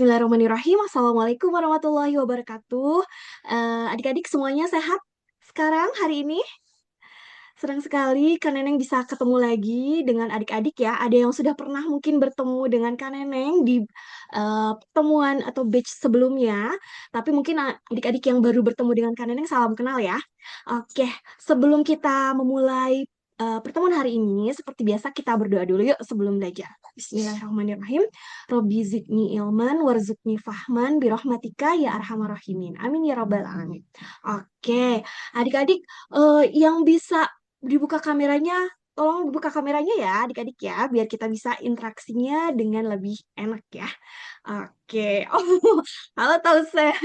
Bismillahirrahmanirrahim. Assalamualaikum warahmatullahi wabarakatuh. Adik-adik semuanya sehat sekarang hari ini? Senang sekali Kak Neneng bisa ketemu lagi dengan adik-adik ya. Ada yang sudah pernah mungkin bertemu dengan Kak Neneng di pertemuan atau batch sebelumnya. Tapi mungkin adik-adik yang baru bertemu dengan Kak Neneng salam kenal ya. Oke, sebelum kita memulai pertemuan hari ini, seperti biasa kita berdoa dulu yuk sebelum belajar. Bismillahirrahmanirrahim. Robbi zidni ilman warzuqni fahman birahmatika ya arhamar rahimin. Amin ya rabbal alamin. Oke, adik-adik yang bisa dibuka kameranya, tolong dibuka kameranya ya adik-adik ya, biar kita bisa interaksinya dengan lebih enak ya. Oke, oh, halo Tausef.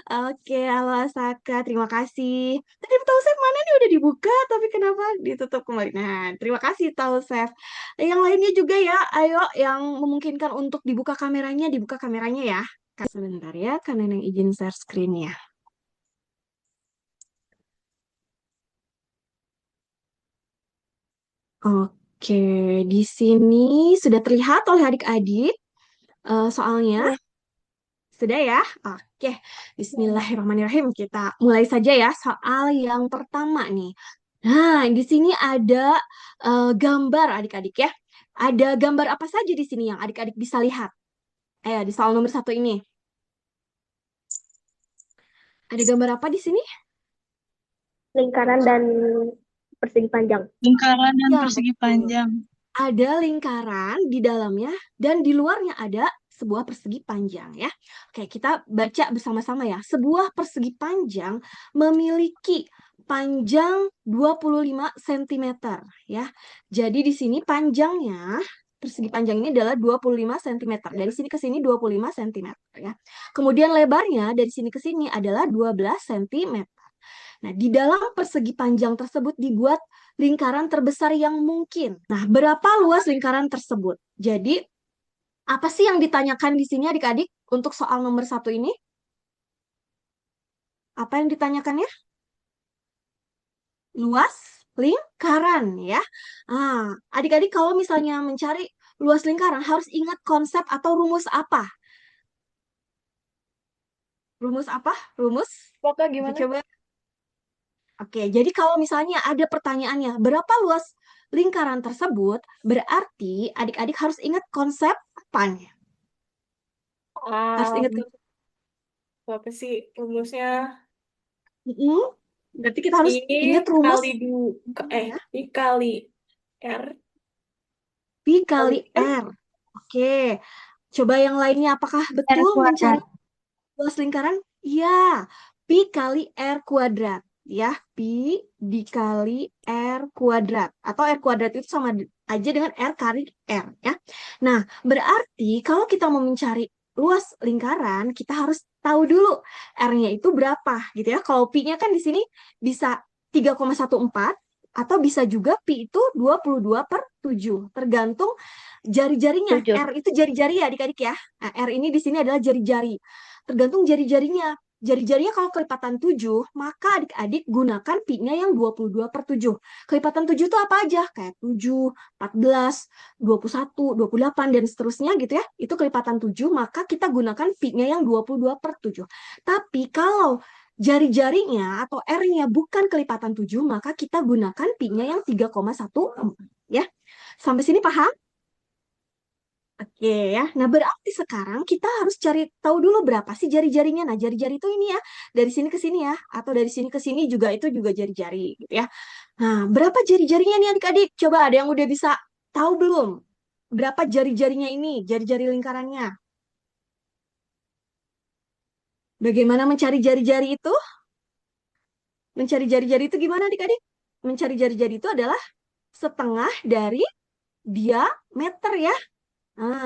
Oke, halo Asaka, terima kasih. Tadi Tausef mana nih udah dibuka, tapi kenapa ditutup kembali? Nah, terima kasih Tausef. Yang lainnya juga ya, ayo yang memungkinkan untuk dibuka kameranya ya. Sebentar ya, karena yang izin share screen ya. Oke, di sini sudah terlihat oleh adik-adik soalnya. Ya, Sudah ya? Oke, Bismillahirrahmanirrahim. Kita mulai saja ya soal yang pertama nih. Nah, di sini ada gambar adik-adik ya. Ada gambar apa saja di sini yang adik-adik bisa lihat? Di soal nomor satu ini. Ada gambar apa di sini? lingkaran dan persegi panjang. Lingkaran dan Ya, persegi betul. panjang. Ada lingkaran di dalamnya dan di luarnya ada sebuah persegi panjang ya. Oke, kita baca bersama-sama ya. Sebuah persegi panjang memiliki panjang 25 cm ya. Jadi di sini panjangnya persegi panjang ini adalah 25 cm. Dari sini ke sini 25 cm ya. Kemudian lebarnya dari sini ke sini adalah 12 cm. Nah, di dalam persegi panjang tersebut dibuat lingkaran terbesar yang mungkin. Nah, berapa luas lingkaran tersebut? Jadi, apa sih yang ditanyakan di sini adik-adik untuk soal nomor satu ini? Apa yang ditanyakannya? Luas lingkaran ya. Adik-adik kalau misalnya mencari luas lingkaran harus ingat konsep atau rumus apa? Rumus apa? Rumus? Pokoknya Bisa gimana? coba. Oke, jadi kalau misalnya ada pertanyaannya, berapa luas lingkaran tersebut, berarti adik-adik harus ingat konsep apanya? Harus ingat Um, konsep. apa sih rumusnya? Mm-mm. Berarti kita harus Ini ingat rumus kali ya. dikali R P kali kali M R. Oke, coba yang lainnya apakah R betul mencari kuadrat. luas lingkaran? Iya, P kali R kuadrat. Ya, P dikali R kuadrat. Atau R kuadrat itu sama aja dengan R kali R. Ya. Nah, berarti kalau kita mau mencari luas lingkaran, kita harus tahu dulu R-nya itu berapa gitu ya. Kalau P-nya kan di sini bisa 3,14 atau bisa juga Pi itu 22/7. Tergantung jari-jarinya. 7. R itu jari-jari ya adik-adik ya. Nah, R ini di sini adalah jari-jari. Tergantung jari-jarinya. Jari-jarinya kalau kelipatan 7, maka adik-adik gunakan pi-nya yang 22/7. Kelipatan 7 itu apa aja? Kayak 7, 14, 21, 28, dan seterusnya gitu ya. Itu kelipatan 7, maka kita gunakan pi-nya yang 22/7. Tapi kalau jari-jarinya atau R-nya bukan kelipatan 7, maka kita gunakan pi-nya yang 3,14 ya. Sampai sini paham? Oke ya. Nah, berarti sekarang kita harus cari tahu dulu berapa sih jari-jarinya. Nah, jari-jari itu ini ya, dari sini ke sini ya, atau dari sini ke sini juga itu juga jari-jari gitu ya. Nah, berapa jari-jarinya nih adik-adik? Coba ada yang udah bisa tahu belum? Berapa jari-jarinya ini, jari-jari lingkarannya? Bagaimana mencari jari-jari itu? Mencari jari-jari itu gimana adik-adik? Mencari jari-jari itu adalah setengah dari diameter ya.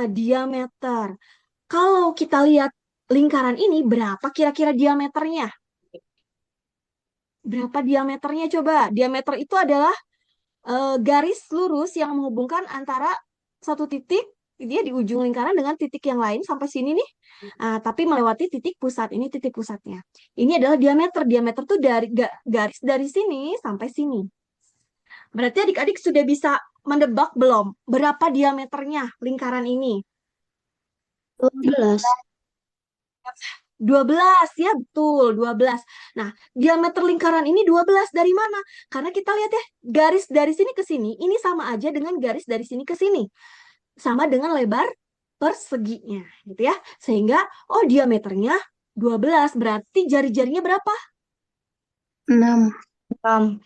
Diameter. Kalau kita lihat lingkaran ini, berapa kira-kira diameternya? Berapa diameternya coba? Diameter itu adalah garis lurus yang menghubungkan antara satu titik dia di ujung lingkaran dengan titik yang lain sampai sini nih. Tapi melewati titik pusat. Ini titik pusatnya. Ini adalah diameter. Diameter tuh dari garis dari sini sampai sini. Berarti adik-adik sudah bisa mendebak belum berapa diameternya lingkaran ini? 12. 12 ya, betul, 12. Nah, diameter lingkaran ini 12 dari mana? Karena kita lihat ya, garis dari sini ke sini ini sama aja dengan garis dari sini ke sini. Sama dengan lebar perseginya, gitu ya. Sehingga oh diameternya 12, berarti jari-jarinya berapa? 6. 6.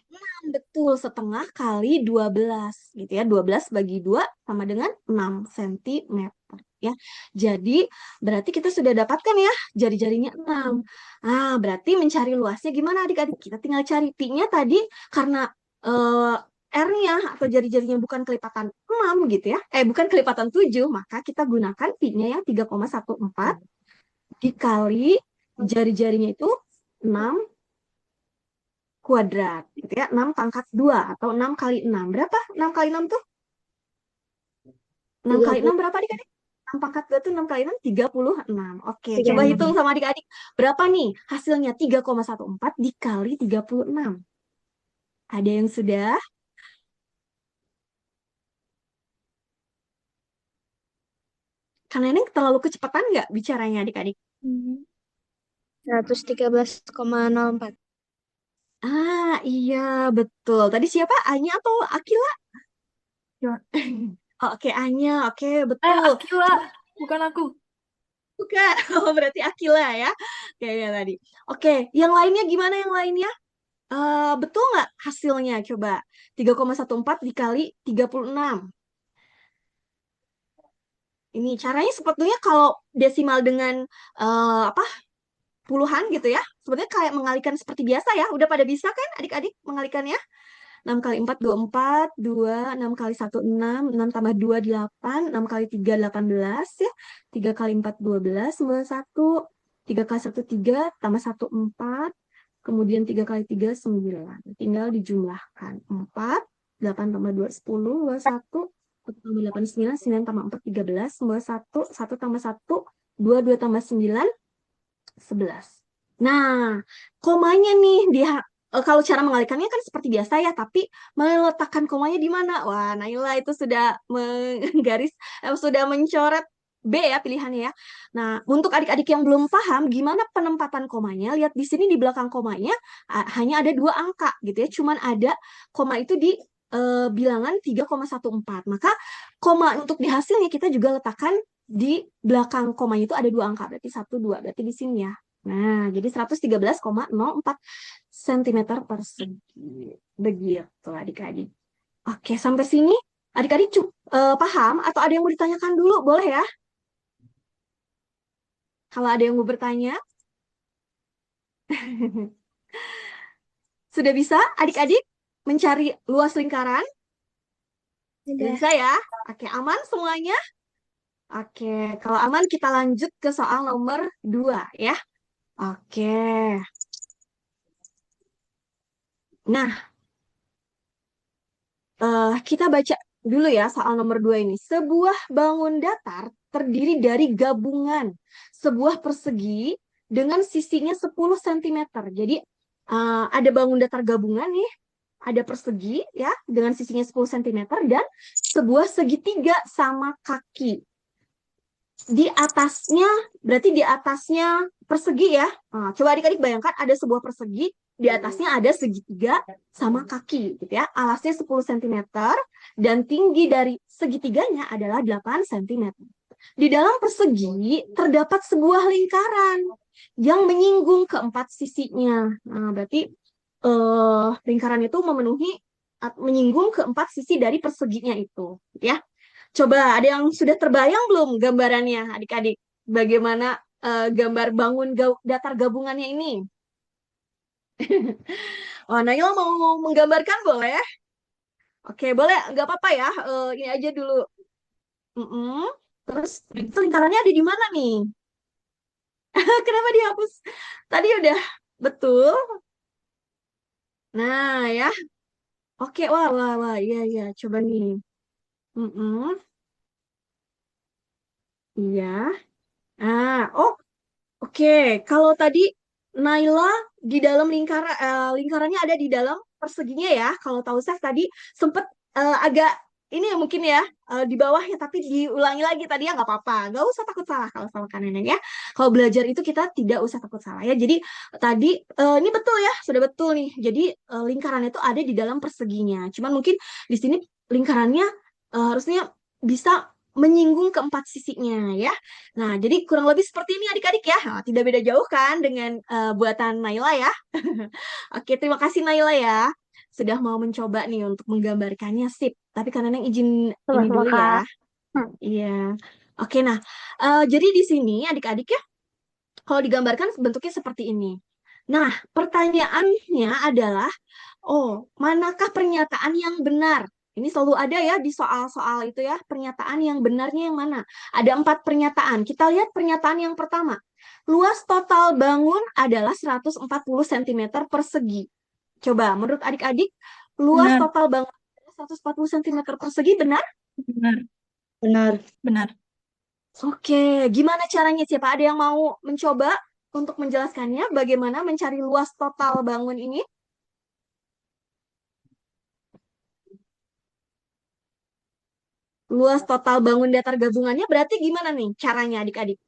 Betul, setengah kali 12 gitu ya. 12 bagi 2 sama dengan 6 cm ya. Jadi berarti kita sudah dapatkan ya jari-jarinya 6. Ah, berarti mencari luasnya gimana adik-adik? Kita tinggal cari pi-nya tadi karena R-nya atau jari-jarinya bukan kelipatan 6 gitu ya. Bukan kelipatan 7, maka kita gunakan pi-nya yang 3,14 dikali jari-jarinya itu 6 kuadrat gitu ya. 6 pangkat 2 atau 6 kali 6. Berapa? 6 kali 6 tuh? 6 kali 6 30. berapa adik-adik? 6 pangkat 2 tuh 6 kali 6, 36. Oke, coba hitung 36. sama adik-adik. Berapa nih hasilnya? 3,14 dikali 36. Ada yang sudah? Kan Neneng terlalu kecepatan nggak bicaranya adik-adik? 113,04. Ah, iya, betul. Tadi siapa? Anya atau Akila? Oh, oke, Anya. Oke, betul. Akila, Coba bukan aku. bukan. Oh, berarti Akila ya. Kayaknya tadi. Oke, yang lainnya gimana yang lainnya? Betul nggak hasilnya? Coba 3,14 dikali 36. Ini caranya sebetulnya kalau desimal dengan apa puluhan gitu ya. Sebetulnya kayak mengalihkan seperti biasa ya. Udah pada bisa kan adik-adik mengalihkannya? 6 kali 4, 24, 2, 6 kali 1, 6 tambah 2, 8, 6 kali 3, 18 ya. 3 kali 4, 12, 91, 3 kali 1, 3, tambah 1, 4, kemudian 3 kali 3, 9. Tinggal dijumlahkan. 4, 8 tambah 2, 10, 21, 1 tambah 8, 9, 9 tambah 4, 13, 21, 1 tambah 1, 2, 2 tambah 9, 11. Nah, komanya nih kalau cara mengalihkannya kan seperti biasa ya, tapi meletakkan komanya di mana? Wah, Naila itu sudah menggaris sudah mencoret B ya pilihannya ya. Nah, untuk adik-adik yang belum paham gimana penempatan komanya, lihat di sini di belakang komanya hanya ada dua angka gitu ya. Cuman ada koma itu di bilangan 3,14. Maka koma untuk di hasilnya kita juga letakkan di belakang komanya itu ada dua angka, berarti 1, 2, berarti di sini ya. Nah, jadi 113,04 cm persegi. Begitu adik-adik. Oke, sampai sini adik-adik paham atau ada yang mau ditanyakan dulu? Boleh ya? Kalau ada yang mau bertanya, sudah bisa adik-adik mencari luas lingkaran? Sudah bisa ya? Oke, aman semuanya? Oke, kalau aman kita lanjut ke soal nomor 2 ya. Oke. Nah, kita baca dulu ya soal nomor 2 ini. Sebuah bangun datar terdiri dari gabungan sebuah persegi dengan sisinya 10 cm. Jadi ada bangun datar gabungan nih, ada persegi ya dengan sisinya 10 cm dan sebuah segitiga sama kaki. Di atasnya, berarti di atasnya persegi ya. Nah, coba adik-adik bayangkan ada sebuah persegi, di atasnya ada segitiga sama kaki gitu ya. Alasnya 10 cm dan tinggi dari segitiganya adalah 8 cm. Di dalam persegi terdapat sebuah lingkaran yang menyinggung keempat sisinya. Nah, berarti lingkaran itu menyinggung keempat sisi dari perseginya itu, ya. Coba ada yang sudah terbayang belum gambarannya, adik-adik? Bagaimana gambar bangun datar gabungannya ini? Oh, Naila mau menggambarkan boleh? Oke, boleh. Nggak apa-apa ya. Ini aja dulu. Mm-mm. Terus itu lingkarannya ada di mana nih? Kenapa dihapus? Tadi udah betul. Nah, ya. Oke, wah, wah, wah. Iya, iya. Coba nih. Mm-mm. Iya. Oh, oke, kalau tadi Naila di dalam lingkarannya ada di dalam perseginya ya. Kalau tahu saya tadi sempat agak ini ya mungkin ya di bawahnya, tapi diulangi lagi tadi ya nggak apa-apa, nggak usah takut salah kalau sama Kak Neneng ya. Kalau belajar itu kita tidak usah takut salah ya. Jadi tadi ini betul ya, sudah betul nih. Jadi lingkaran itu ada di dalam perseginya. Cuman mungkin di sini lingkarannya harusnya bisa menyinggung keempat sisinya ya. Nah, jadi kurang lebih seperti ini adik-adik ya. Nah, tidak beda jauh kan dengan buatan Naila ya. Oke, terima kasih Naila ya. Sudah mau mencoba nih untuk menggambarkannya sip. Tapi karena Neng izin ini Sama-sama dulu Kak. ya. Iya. Oke, nah. Jadi di sini adik-adik ya, kalau digambarkan bentuknya seperti ini. Nah, pertanyaannya adalah, oh, manakah pernyataan yang benar? Ini selalu ada ya di soal-soal itu ya, pernyataan yang benarnya yang mana? Ada 4 pernyataan. Kita lihat pernyataan yang pertama. Luas total bangun adalah 140 cm persegi. Coba, menurut adik-adik, luas Benar, total bangunan 140 cm persegi benar? benar, Benar. benar. Oke, gimana caranya? Siapa ada yang mau mencoba untuk menjelaskannya? Bagaimana mencari luas total bangun ini? Luas total bangun datar gabungannya berarti gimana nih caranya adik-adik?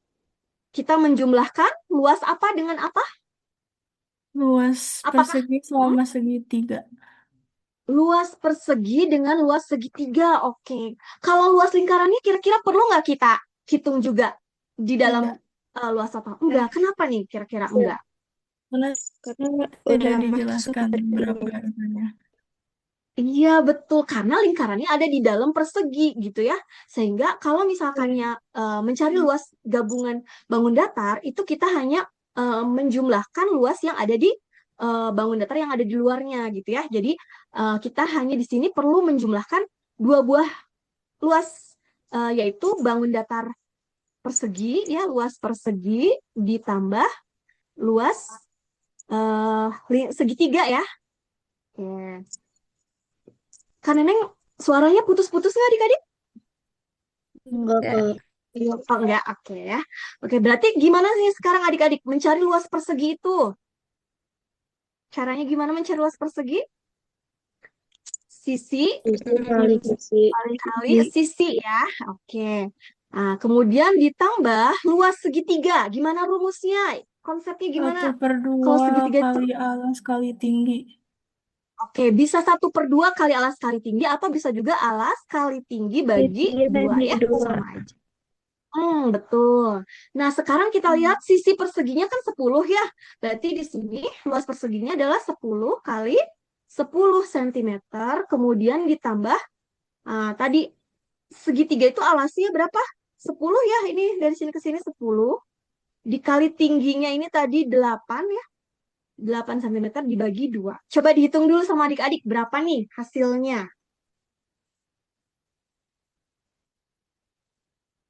Kita menjumlahkan luas apa dengan apa? Luas Apakah persegi hmm? sama segitiga. Luas persegi dengan luas segitiga? Oke. Kalau luas lingkarannya kira-kira perlu nggak kita hitung juga di dalam Tidak, luas total? Enggak. Kenapa nih kira-kira enggak? karena Karena tidak udah masuk dijelaskan tadi. berapa angkanya. Iya, betul. Karena lingkarannya ada di dalam persegi gitu ya. Sehingga kalau misalkannya mencari luas gabungan bangun datar, itu kita hanya menjumlahkan luas yang ada di bangun datar yang ada di luarnya gitu ya. Jadi kita hanya di sini perlu menjumlahkan dua buah luas, yaitu bangun datar persegi, ya luas persegi ditambah luas segitiga ya. Oke. Kak Neneng, suaranya putus-putus nggak adik-adik? Enggak Ya, Kak. Oh enggak, oke ya. Oke, berarti gimana sih sekarang adik-adik mencari luas persegi itu? Caranya gimana mencari luas persegi? Sisi Sisi kali sisi. kali sisi ya. Oke. Nah, kemudian ditambah luas segitiga. Gimana rumusnya? Konsepnya gimana? satu per Kalau dua segitiga itu, kali alas kali tinggi. oke, bisa 1/2 kali alas kali tinggi atau bisa juga alas kali tinggi bagi Tiga 2 bagi ya. dua. Sama aja. Betul. Nah, sekarang kita lihat sisi perseginya kan 10 ya. Berarti di sini luas perseginya adalah 10 kali 10 cm. Kemudian ditambah, tadi segitiga itu alasnya berapa? 10 ya, ini dari sini ke sini 10. Dikali tingginya ini tadi 8 ya. 8 cm dibagi 2. Coba dihitung dulu sama adik-adik berapa nih hasilnya.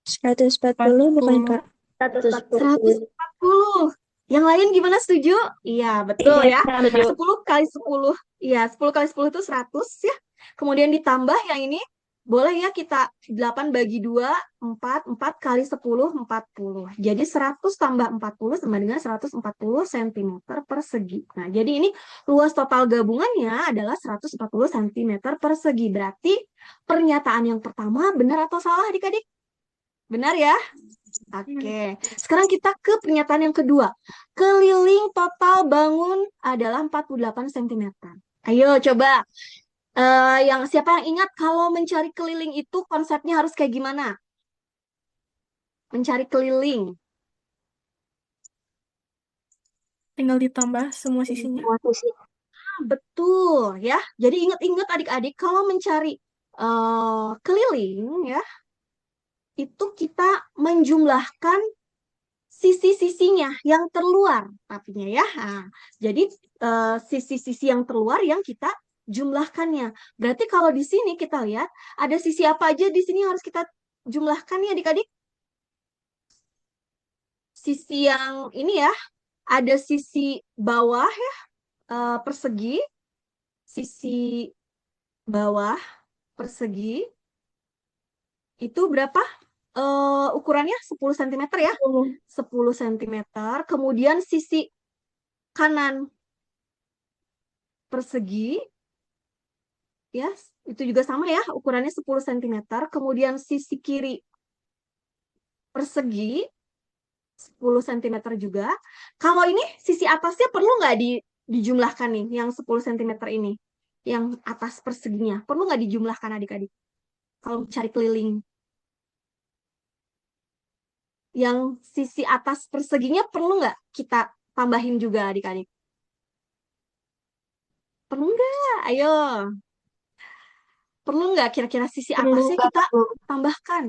140 bukan 40. Kak? 140. 140. Yang lain gimana, setuju? Iya, betul Iya, ya. setuju. 10 kali 10. Iya, 10 kali 10 itu 100 ya. Kemudian ditambah yang ini, boleh ya kita 8 bagi 2, 4. 4 kali 10, 40. Jadi 100 tambah 40 sama dengan 140 cm persegi. Nah, jadi ini luas total gabungannya adalah 140 cm persegi. Berarti pernyataan yang pertama benar atau salah adik-adik? Benar ya? Oke, sekarang kita ke pernyataan yang kedua. Keliling total bangun adalah 48 cm. Ayo coba, yang siapa yang ingat kalau mencari keliling itu konsepnya harus kayak gimana? Mencari keliling. Tinggal ditambah semua sisinya. Betul ya. Jadi ingat-ingat adik-adik kalau mencari keliling ya, itu kita menjumlahkan sisi-sisinya yang terluar tapinya ya. Nah, jadi sisi-sisi yang terluar yang kita jumlahkannya. Berarti kalau di sini kita lihat ada sisi apa aja di sini yang harus kita jumlahkan ya adik-adik? Sisi yang ini ya, ada sisi bawah ya, persegi, sisi bawah persegi itu berapa? Ukurannya 10 cm ya. 10 cm. Kemudian sisi kanan persegi ya, Itu juga sama ya, ukurannya 10 cm. Kemudian sisi kiri persegi 10 cm juga. Kalau ini sisi atasnya perlu nggak dijumlahkan nih, yang 10 cm ini? Yang atas perseginya, perlu nggak dijumlahkan adik-adik? Kalau cari keliling. Yang sisi atas perseginya perlu nggak kita tambahin juga adik-adik? Perlu nggak? Ayo. Perlu nggak kira-kira sisi Perlu, atasnya Kak. kita tambahkan?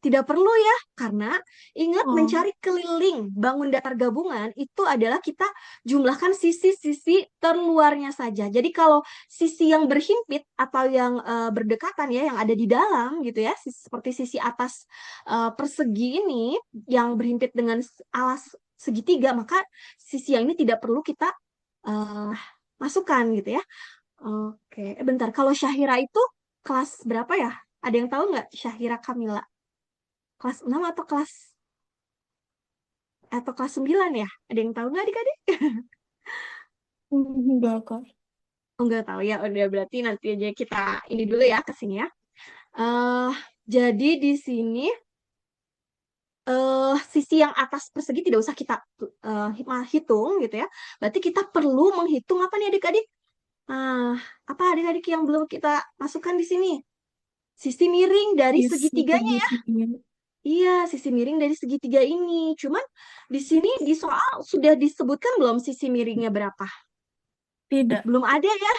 Tidak perlu ya, karena ingat Oh, mencari keliling bangun datar gabungan itu adalah kita jumlahkan sisi-sisi terluarnya saja. Jadi kalau sisi yang berhimpit atau yang berdekatan ya, yang ada di dalam gitu ya, seperti sisi atas persegi ini yang berhimpit dengan alas segitiga, maka sisi yang ini tidak perlu kita eh, masukkan gitu ya. Oke, bentar. Kalau Syahira itu kelas berapa ya? Ada yang tahu nggak Syahira Kamila? Kelas 6 atau kelas 9 ya? Ada yang tahu nggak adik-adik? enggak, Kak. Oh, nggak tahu ya. Udah berarti nanti aja kita ini dulu ya ke sini ya. eh jadi di sini sisi yang atas persegi tidak usah kita hitung gitu ya. Berarti kita perlu menghitung apa nih adik-adik? Ah, apa adik-adik yang belum kita masukkan di sini? Sisi miring dari Isi segitiganya ya. segitiga. Iya, sisi miring dari segitiga ini. Cuman di sini di soal sudah disebutkan belum sisi miringnya berapa? Tidak. Belum ada ya?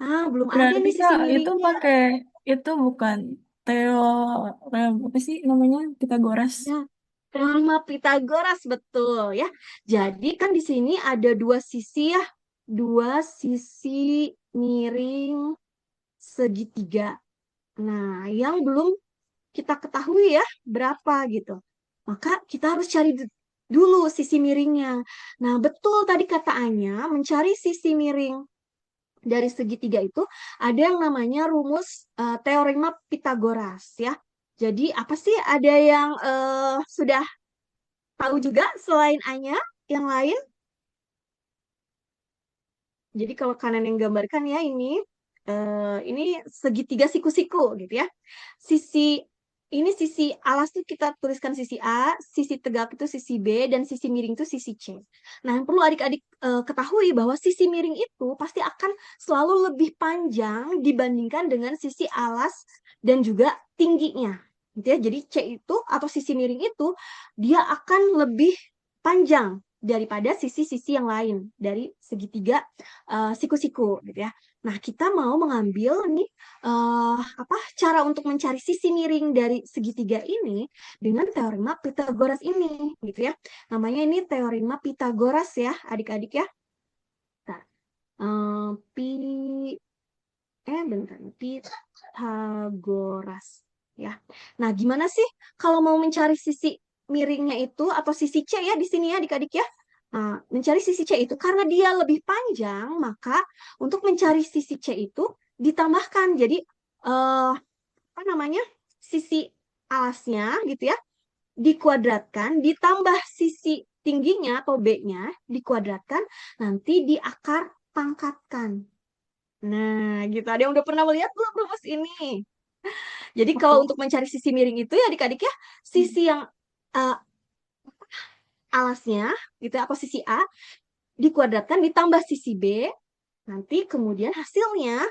Ah, belum ada Berarti nih sisi Kak, itu miringnya. pakai, itu bukan teorem, apa sih namanya? Pitagoras. Ya, teorema Pitagoras betul ya. Jadi kan di sini ada dua sisi ya, dua sisi miring segitiga. Nah, yang belum kita ketahui ya berapa gitu. Maka kita harus cari dulu sisi miringnya. Nah, betul tadi kata Anya, mencari sisi miring dari segitiga itu ada yang namanya rumus teorema Pitagoras ya. Jadi apa sih ada yang sudah tahu juga selain Anya yang lain? Jadi kalau kanan yang gambarkan ya ini segitiga siku-siku gitu ya. Sisi ini sisi alas tuh kita tuliskan sisi A, sisi tegak itu sisi B, dan sisi miring itu sisi C. Nah, yang perlu adik-adik ketahui bahwa sisi miring itu pasti akan selalu lebih panjang dibandingkan dengan sisi alas dan juga tingginya. Gitu ya. Jadi C itu atau sisi miring itu dia akan lebih panjang daripada sisi-sisi yang lain dari segitiga siku-siku gitu ya. Nah, kita mau mengambil nih apa cara untuk mencari sisi miring dari segitiga ini dengan teorema Pitagoras ini gitu ya. Namanya ini teorema Pitagoras ya, adik-adik ya. Nah, eh, pi bentar, Pitagoras ya. Nah, gimana sih kalau mau mencari sisi miringnya itu atau sisi C ya di sini ya adik-adik ya? Nah, mencari sisi C itu karena dia lebih panjang, maka untuk mencari sisi C itu ditambahkan. Jadi apa namanya? Sisi alasnya gitu ya, dikuadratkan ditambah sisi tingginya atau B-nya dikuadratkan nanti diakar pangkatkan. Nah, gitu. Ada yang udah pernah melihat belum rumus ini? Jadi kalau untuk mencari sisi miring itu ya adik-adik ya, sisi yang eh, alasnya gitu ya, atau sisi A dikuadratkan ditambah sisi B, nanti kemudian hasilnya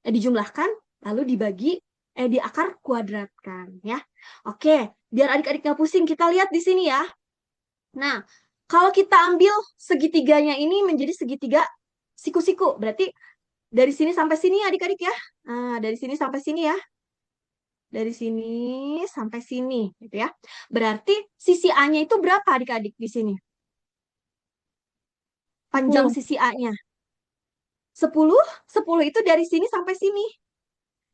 dijumlahkan lalu dibagi diakar kuadratkan ya. Oke, biar adik-adik nggak pusing kita lihat di sini ya. Nah, kalau kita ambil segitiganya ini menjadi segitiga siku-siku, berarti dari sini sampai sini ya adik-adik ya. Nah, dari sini sampai sini ya. Dari sini sampai sini gitu ya. Berarti sisi A-nya itu berapa adik-adik di sini? Panjang 10. sisi A-nya. 10, 10 itu dari sini sampai sini.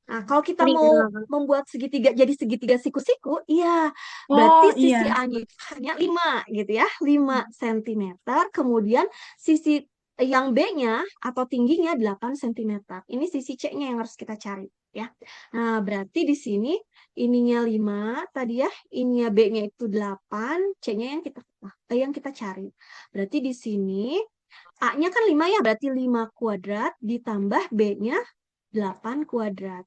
Nah, kalau kita mau 5. membuat segitiga jadi segitiga siku-siku, iya, berarti Oh sisi iya. A-nya itu hanya 5 gitu ya, 5 cm. Kemudian sisi yang B-nya atau tingginya 8 cm. Ini sisi C-nya yang harus kita cari ya. Nah, berarti di sini ininya 5 tadi ya, ininya B-nya itu 8, C-nya yang kita cari. Berarti di sini A-nya kan 5 ya, berarti 5 kuadrat ditambah B-nya 8 kuadrat.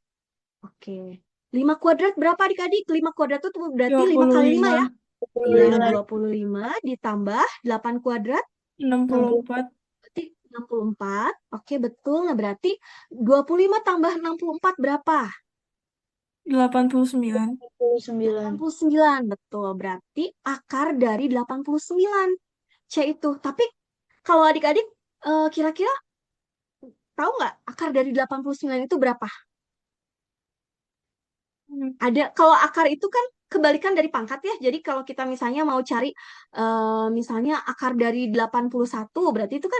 Oke. 5 kuadrat berapa adik-adik? 5 kuadrat itu berarti 5 kali 5 ya? 25, Iya, 25. 25 ditambah 8 kuadrat 64, berarti 64. Oke, betul. Nah, berarti 25 tambah 64 berapa? 89. 29. 89. Betul. Berarti akar dari 89. C itu. Tapi kalau adik-adik kira-kira tahu nggak akar dari 89 itu berapa? Ada, kalau akar itu kan kebalikan dari pangkat ya. Jadi kalau kita misalnya mau cari misalnya akar dari 81 berarti itu kan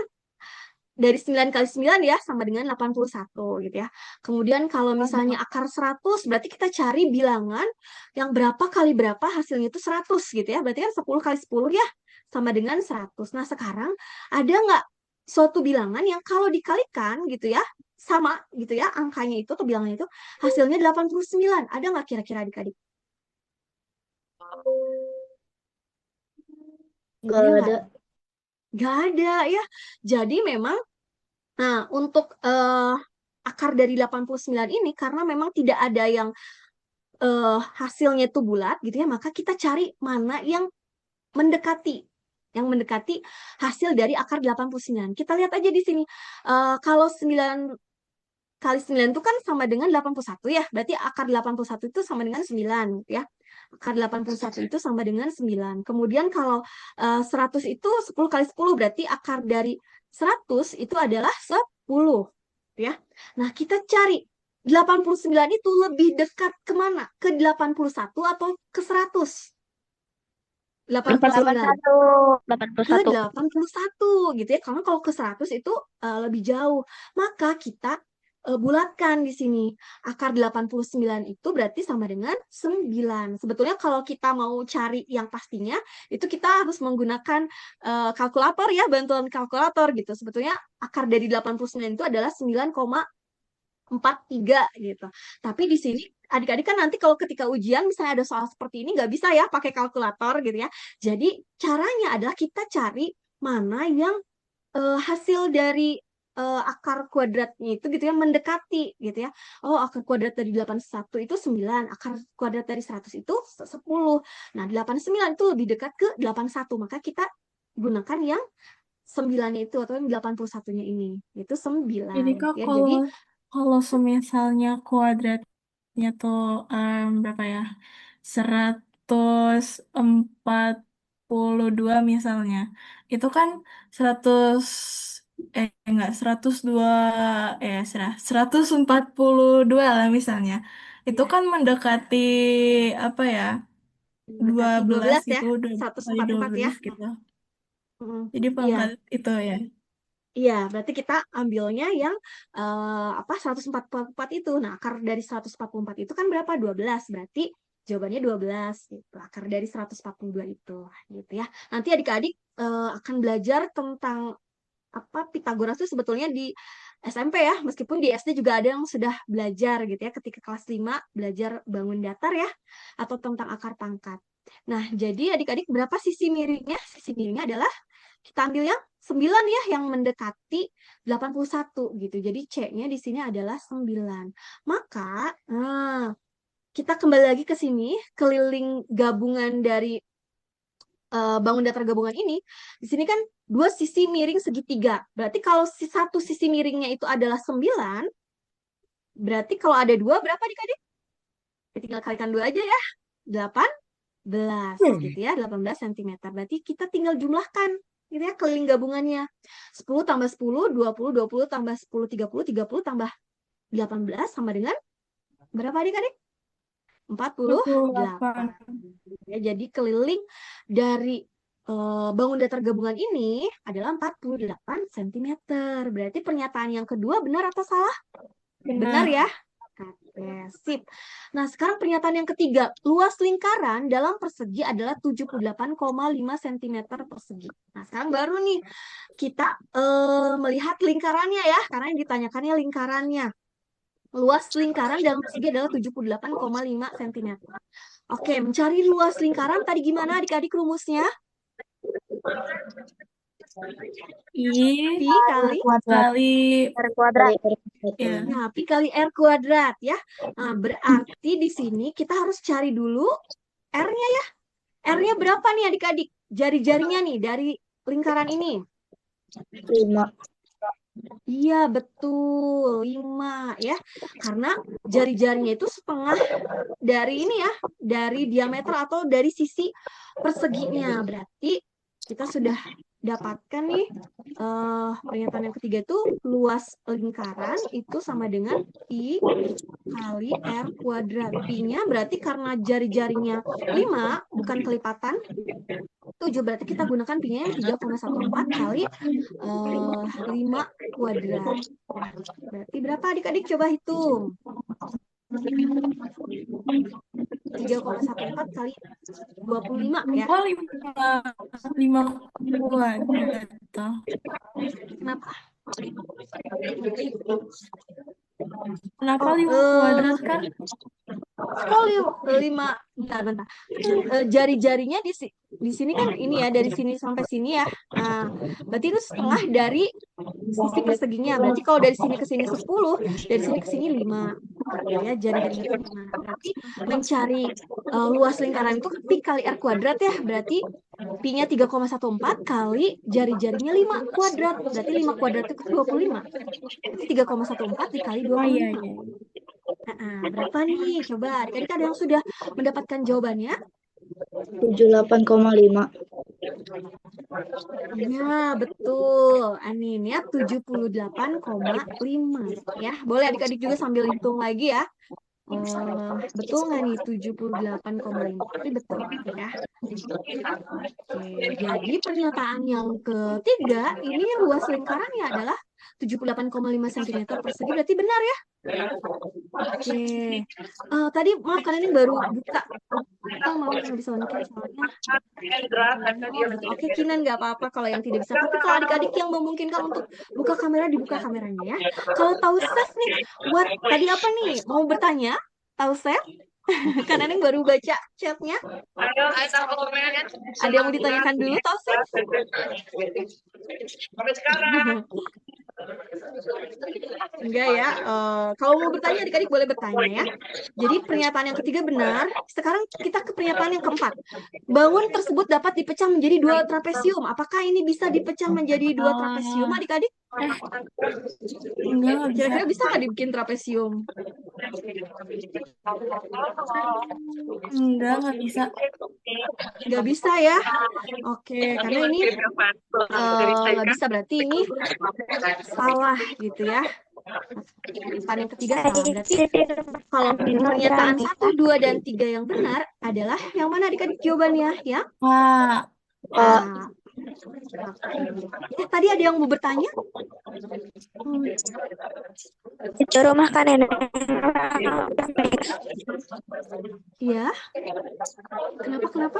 dari 9 kali 9 ya sama dengan 81 gitu ya. Kemudian kalau misalnya akar 100 berarti kita cari bilangan yang berapa kali berapa hasilnya itu 100 gitu ya. Berarti kan 10 kali 10 ya sama dengan 100. Nah, sekarang ada nggak suatu bilangan yang kalau dikalikan gitu ya sama gitu ya angkanya itu atau bilangannya itu hasilnya 89. Ada nggak kira-kira adik-adik? Nggak Ada nggak? ada. Nggak ada ya. Jadi memang nah untuk akar dari 89 ini karena memang tidak ada yang hasilnya itu bulat gitu ya, maka kita cari mana mendekati yang mendekati hasil dari akar 89. Kita lihat aja di sini. Kalau 9 kali 9 itu kan sama dengan 81 ya. Berarti akar 81 itu sama dengan 9 gitu ya. Akar 81 itu sama dengan 9. Kemudian kalau 100 itu 10 kali 10 berarti akar dari 100 itu adalah 10 ya. Nah, kita cari 89 itu lebih dekat kemana? Ke 81 atau ke 100? 89 81. ke 81. 81 gitu ya. Karena kalau ke 100 itu lebih jauh. Maka kita bulatkan di sini. Akar 89 itu berarti sama dengan 9. Sebetulnya kalau kita mau cari yang pastinya, itu kita harus menggunakan kalkulator ya, bantuan kalkulator gitu. Sebetulnya akar dari 89 itu adalah 9,43 gitu. Tapi di sini adik-adik kan nanti kalau ketika ujian misalnya ada soal seperti ini nggak bisa ya pakai kalkulator gitu ya. Jadi caranya adalah kita cari mana yang hasil dari akar kuadratnya itu gitu ya mendekati gitu ya. Oh, akar kuadrat dari 81 itu 9, akar kuadrat dari 100 itu 10. Nah, 89 itu lebih dekat ke 81, maka kita gunakan yang 9 itu atau yang 81-nya ini. Itu Jadi 9 Kak, ya. Jadi kalau kalau semisalnya kuadratnya tuh berapa ya? 142 misalnya. Itu kan 100 enggak 102 142 lah misalnya. Itu ya, kan mendekati apa ya? mendekati 12 12 ya, gitu, 2 kali 144 ya. 12 gitu. Mm, Jadi iya, pangkat itu ya. iya, berarti kita ambilnya yang apa 144 itu. Nah, akar dari 144 itu kan berapa? 12. Berarti jawabannya 12 gitu. Akar dari 142 itu gitu ya. Nanti adik-adik akan belajar tentang apa Pitagoras itu sebetulnya di SMP ya, meskipun di SD juga ada yang sudah belajar gitu ya ketika kelas 5 belajar bangun datar ya atau tentang akar pangkat. Nah, jadi adik-adik berapa sisi miringnya? Sisi miringnya adalah kita ambil yang 9 ya yang mendekati 81 gitu. Jadi C-nya di sini adalah 9. Maka, kita kembali lagi ke sini, keliling gabungan dari bangun datar gabungan ini, di sini kan dua sisi miring segitiga. Berarti kalau satu sisi miringnya itu adalah 9, berarti kalau ada dua berapa adik-adik? Ya, tinggal kalikan dua aja ya. 18 gitu ya, 18 cm. Berarti kita tinggal jumlahkan gitu ya keliling gabungannya. 10 tambah 10, 20 tambah 10, 30 tambah 18 sama dengan berapa adik-adik? 28. 48. Ya, jadi keliling dari bangun datar gabungan ini adalah 48 cm. Berarti pernyataan yang kedua benar atau salah? Benar Benar. ya? Oke, sip. Nah, sekarang pernyataan yang ketiga. Luas lingkaran dalam persegi adalah 78,5 cm persegi. Nah, sekarang baru nih kita melihat lingkarannya ya, karena yang ditanyakannya lingkarannya. Luas lingkaran dalam persegi adalah 78,5 cm. Oke, mencari luas lingkaran tadi gimana adik-adik rumusnya? I Pi kali kali R kuadrat. ya. Nah, Pi kali R kuadrat ya. Nah, berarti di sini kita harus cari dulu R-nya ya. R-nya berapa nih adik-adik? Jari-jarinya nih dari lingkaran ini. 5. Iya, betul. 5 ya. Karena jari-jarinya itu setengah dari ini ya, dari diameter atau dari sisi perseginya. Berarti kita sudah dapatkan nih pernyataan yang ketiga itu luas lingkaran itu sama dengan I kali R kuadrat. Pi-nya berarti karena jari-jarinya 5 bukan kelipatan 7, berarti kita gunakan pi-nya yang 3,14 kali 5 kuadrat. Berarti berapa adik-adik, coba hitung. 3,14 kali 25 ya. Oh, 5 kuadrat toh. Kenapa? Kenapa Oh, 5 kuadrat kan? kok 5? Bentar. Jari-jarinya di sini kan ini ya, dari sini sampai sini ya. Nah, berarti itu setengah dari sisi perseginya. Berarti kalau dari sini ke sini 10, dari sini ke sini 5. Ya, jari-jarinya itu 5. Berarti mencari luas lingkaran itu pi kali R kuadrat ya. Berarti pi-nya 3,14 kali jari-jarinya 5 kuadrat. Berarti 5 kuadrat itu 25. Berarti 3,14 dikali Oh iya 25. iya. Berapa nih? Coba adik-adik ada yang sudah mendapatkan jawabannya? 78,5. Ya, betul. Anin ya, 78,5 ya. Boleh adik-adik juga sambil hitung lagi ya. Betul nggak nih 78,5? Tapi betul ya. Oke, jadi pernyataan yang ketiga, ini luas lingkarannya adalah 78,5 cm persegi, berarti benar ya? Oke. Tadi maaf karena ini baru buka. Kita mau nggak bisa soalnya. Oh, gitu. Oke, Kinan nggak apa-apa kalau yang tidak bisa. Tapi kalau adik-adik yang memungkinkan untuk buka kamera, dibuka kameranya ya. Kalau tahu Seth nih, buat tadi apa nih? Mau bertanya? Tahu Seth? Karena Neneng baru baca chatnya. Ada yang mau ditanyakan dulu, tahu Seth? Enggak ya. Kalau mau bertanya adik-adik boleh bertanya ya. Jadi pernyataan yang ketiga benar. Sekarang kita ke pernyataan yang keempat. Bangun tersebut dapat dipecah menjadi 2 trapesium. Apakah ini bisa dipecah menjadi 2 trapesium adik-adik? Enggak bisa. Kira-kira bisa nggak dibikin trapesium? Enggak bisa. Nggak bisa ya. Oke, karena ini nggak bisa, berarti ini salah gitu ya. Pernyataan yang ketiga salah. Berarti kalau pernyataan 1, 2, dan 3 yang benar adalah yang mana adik-adik jawabannya ya? Pak. Tadi ada yang mau bertanya? Itu rumah kan nenek. Iya. Kenapa?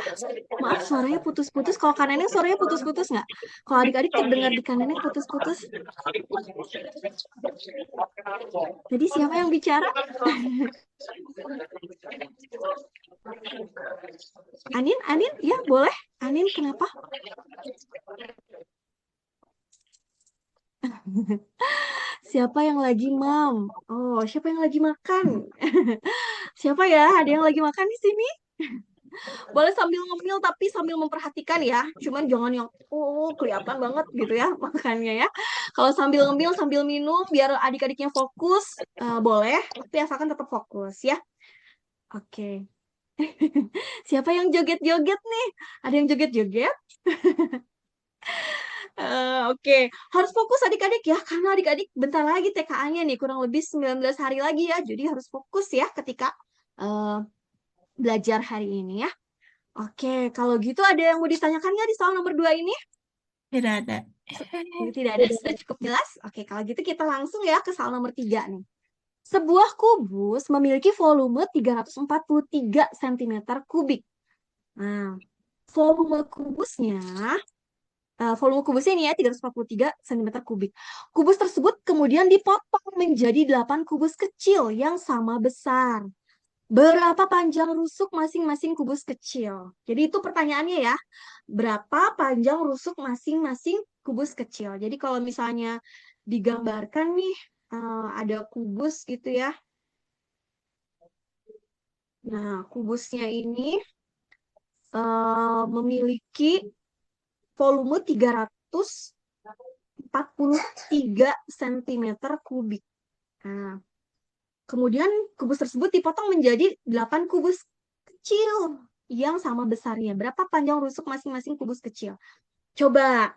Maaf, suaranya putus-putus. Kalau Kak Neneng suaranya putus-putus nggak? Kalau adik-adik terdengar di Kak Neneng putus-putus. Jadi siapa yang bicara? Anin, ya boleh. Anin, kenapa? Siapa yang lagi mam? Oh, siapa yang lagi makan? Siapa ya? Ada yang lagi makan di sini? Boleh sambil ngemil tapi sambil memperhatikan ya. Cuman jangan yang kelihatan banget gitu ya makannya ya. Kalau sambil ngemil sambil minum biar adik-adiknya fokus, boleh, tapi asalkan tetap fokus ya. Oke. Siapa yang joget-joget nih? Ada yang joget-joget? Oke, harus fokus adik-adik ya, karena adik-adik bentar lagi TKA-nya nih, kurang lebih 19 hari lagi ya, jadi harus fokus ya ketika belajar hari ini ya. Oke, kalau gitu ada yang mau ditanyakan nggak di soal nomor 2 ini? Tidak ada. Tidak ada, sudah cukup jelas? Oke, kalau gitu kita langsung ya ke soal nomor 3 nih. Sebuah kubus memiliki volume 343 cm kubik. Nah, volume kubusnya ini ya 343 cm kubik. Kubus tersebut kemudian dipotong menjadi 8 kubus kecil yang sama besar. Berapa panjang rusuk masing-masing kubus kecil? Jadi itu pertanyaannya ya. Berapa panjang rusuk masing-masing kubus kecil? Jadi kalau misalnya digambarkan nih, ada kubus gitu ya. Nah, kubusnya ini memiliki volume 343 cm kubik. Nah, kemudian kubus tersebut dipotong menjadi 8 kubus kecil yang sama besarnya. Berapa panjang rusuk masing-masing kubus kecil? Coba,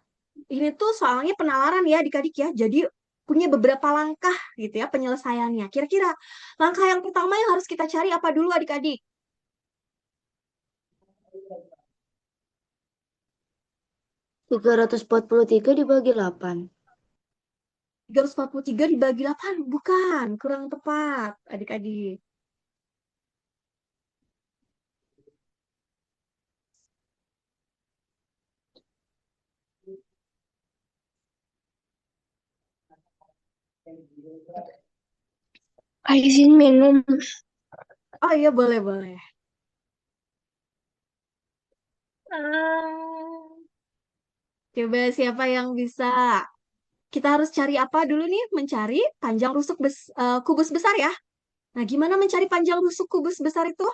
ini tuh soalnya penalaran ya adik-adik ya. Jadi punya beberapa langkah gitu ya penyelesaiannya. Kira-kira langkah yang pertama yang harus kita cari apa dulu adik-adik? 343 dibagi 8. 343 dibagi 8. Bukan, kurang tepat adik-adik. Izin minum. Oh iya, boleh-boleh. Coba siapa yang bisa? Kita harus cari apa dulu nih? Mencari panjang rusuk kubus besar ya. Nah, gimana mencari panjang rusuk kubus besar itu?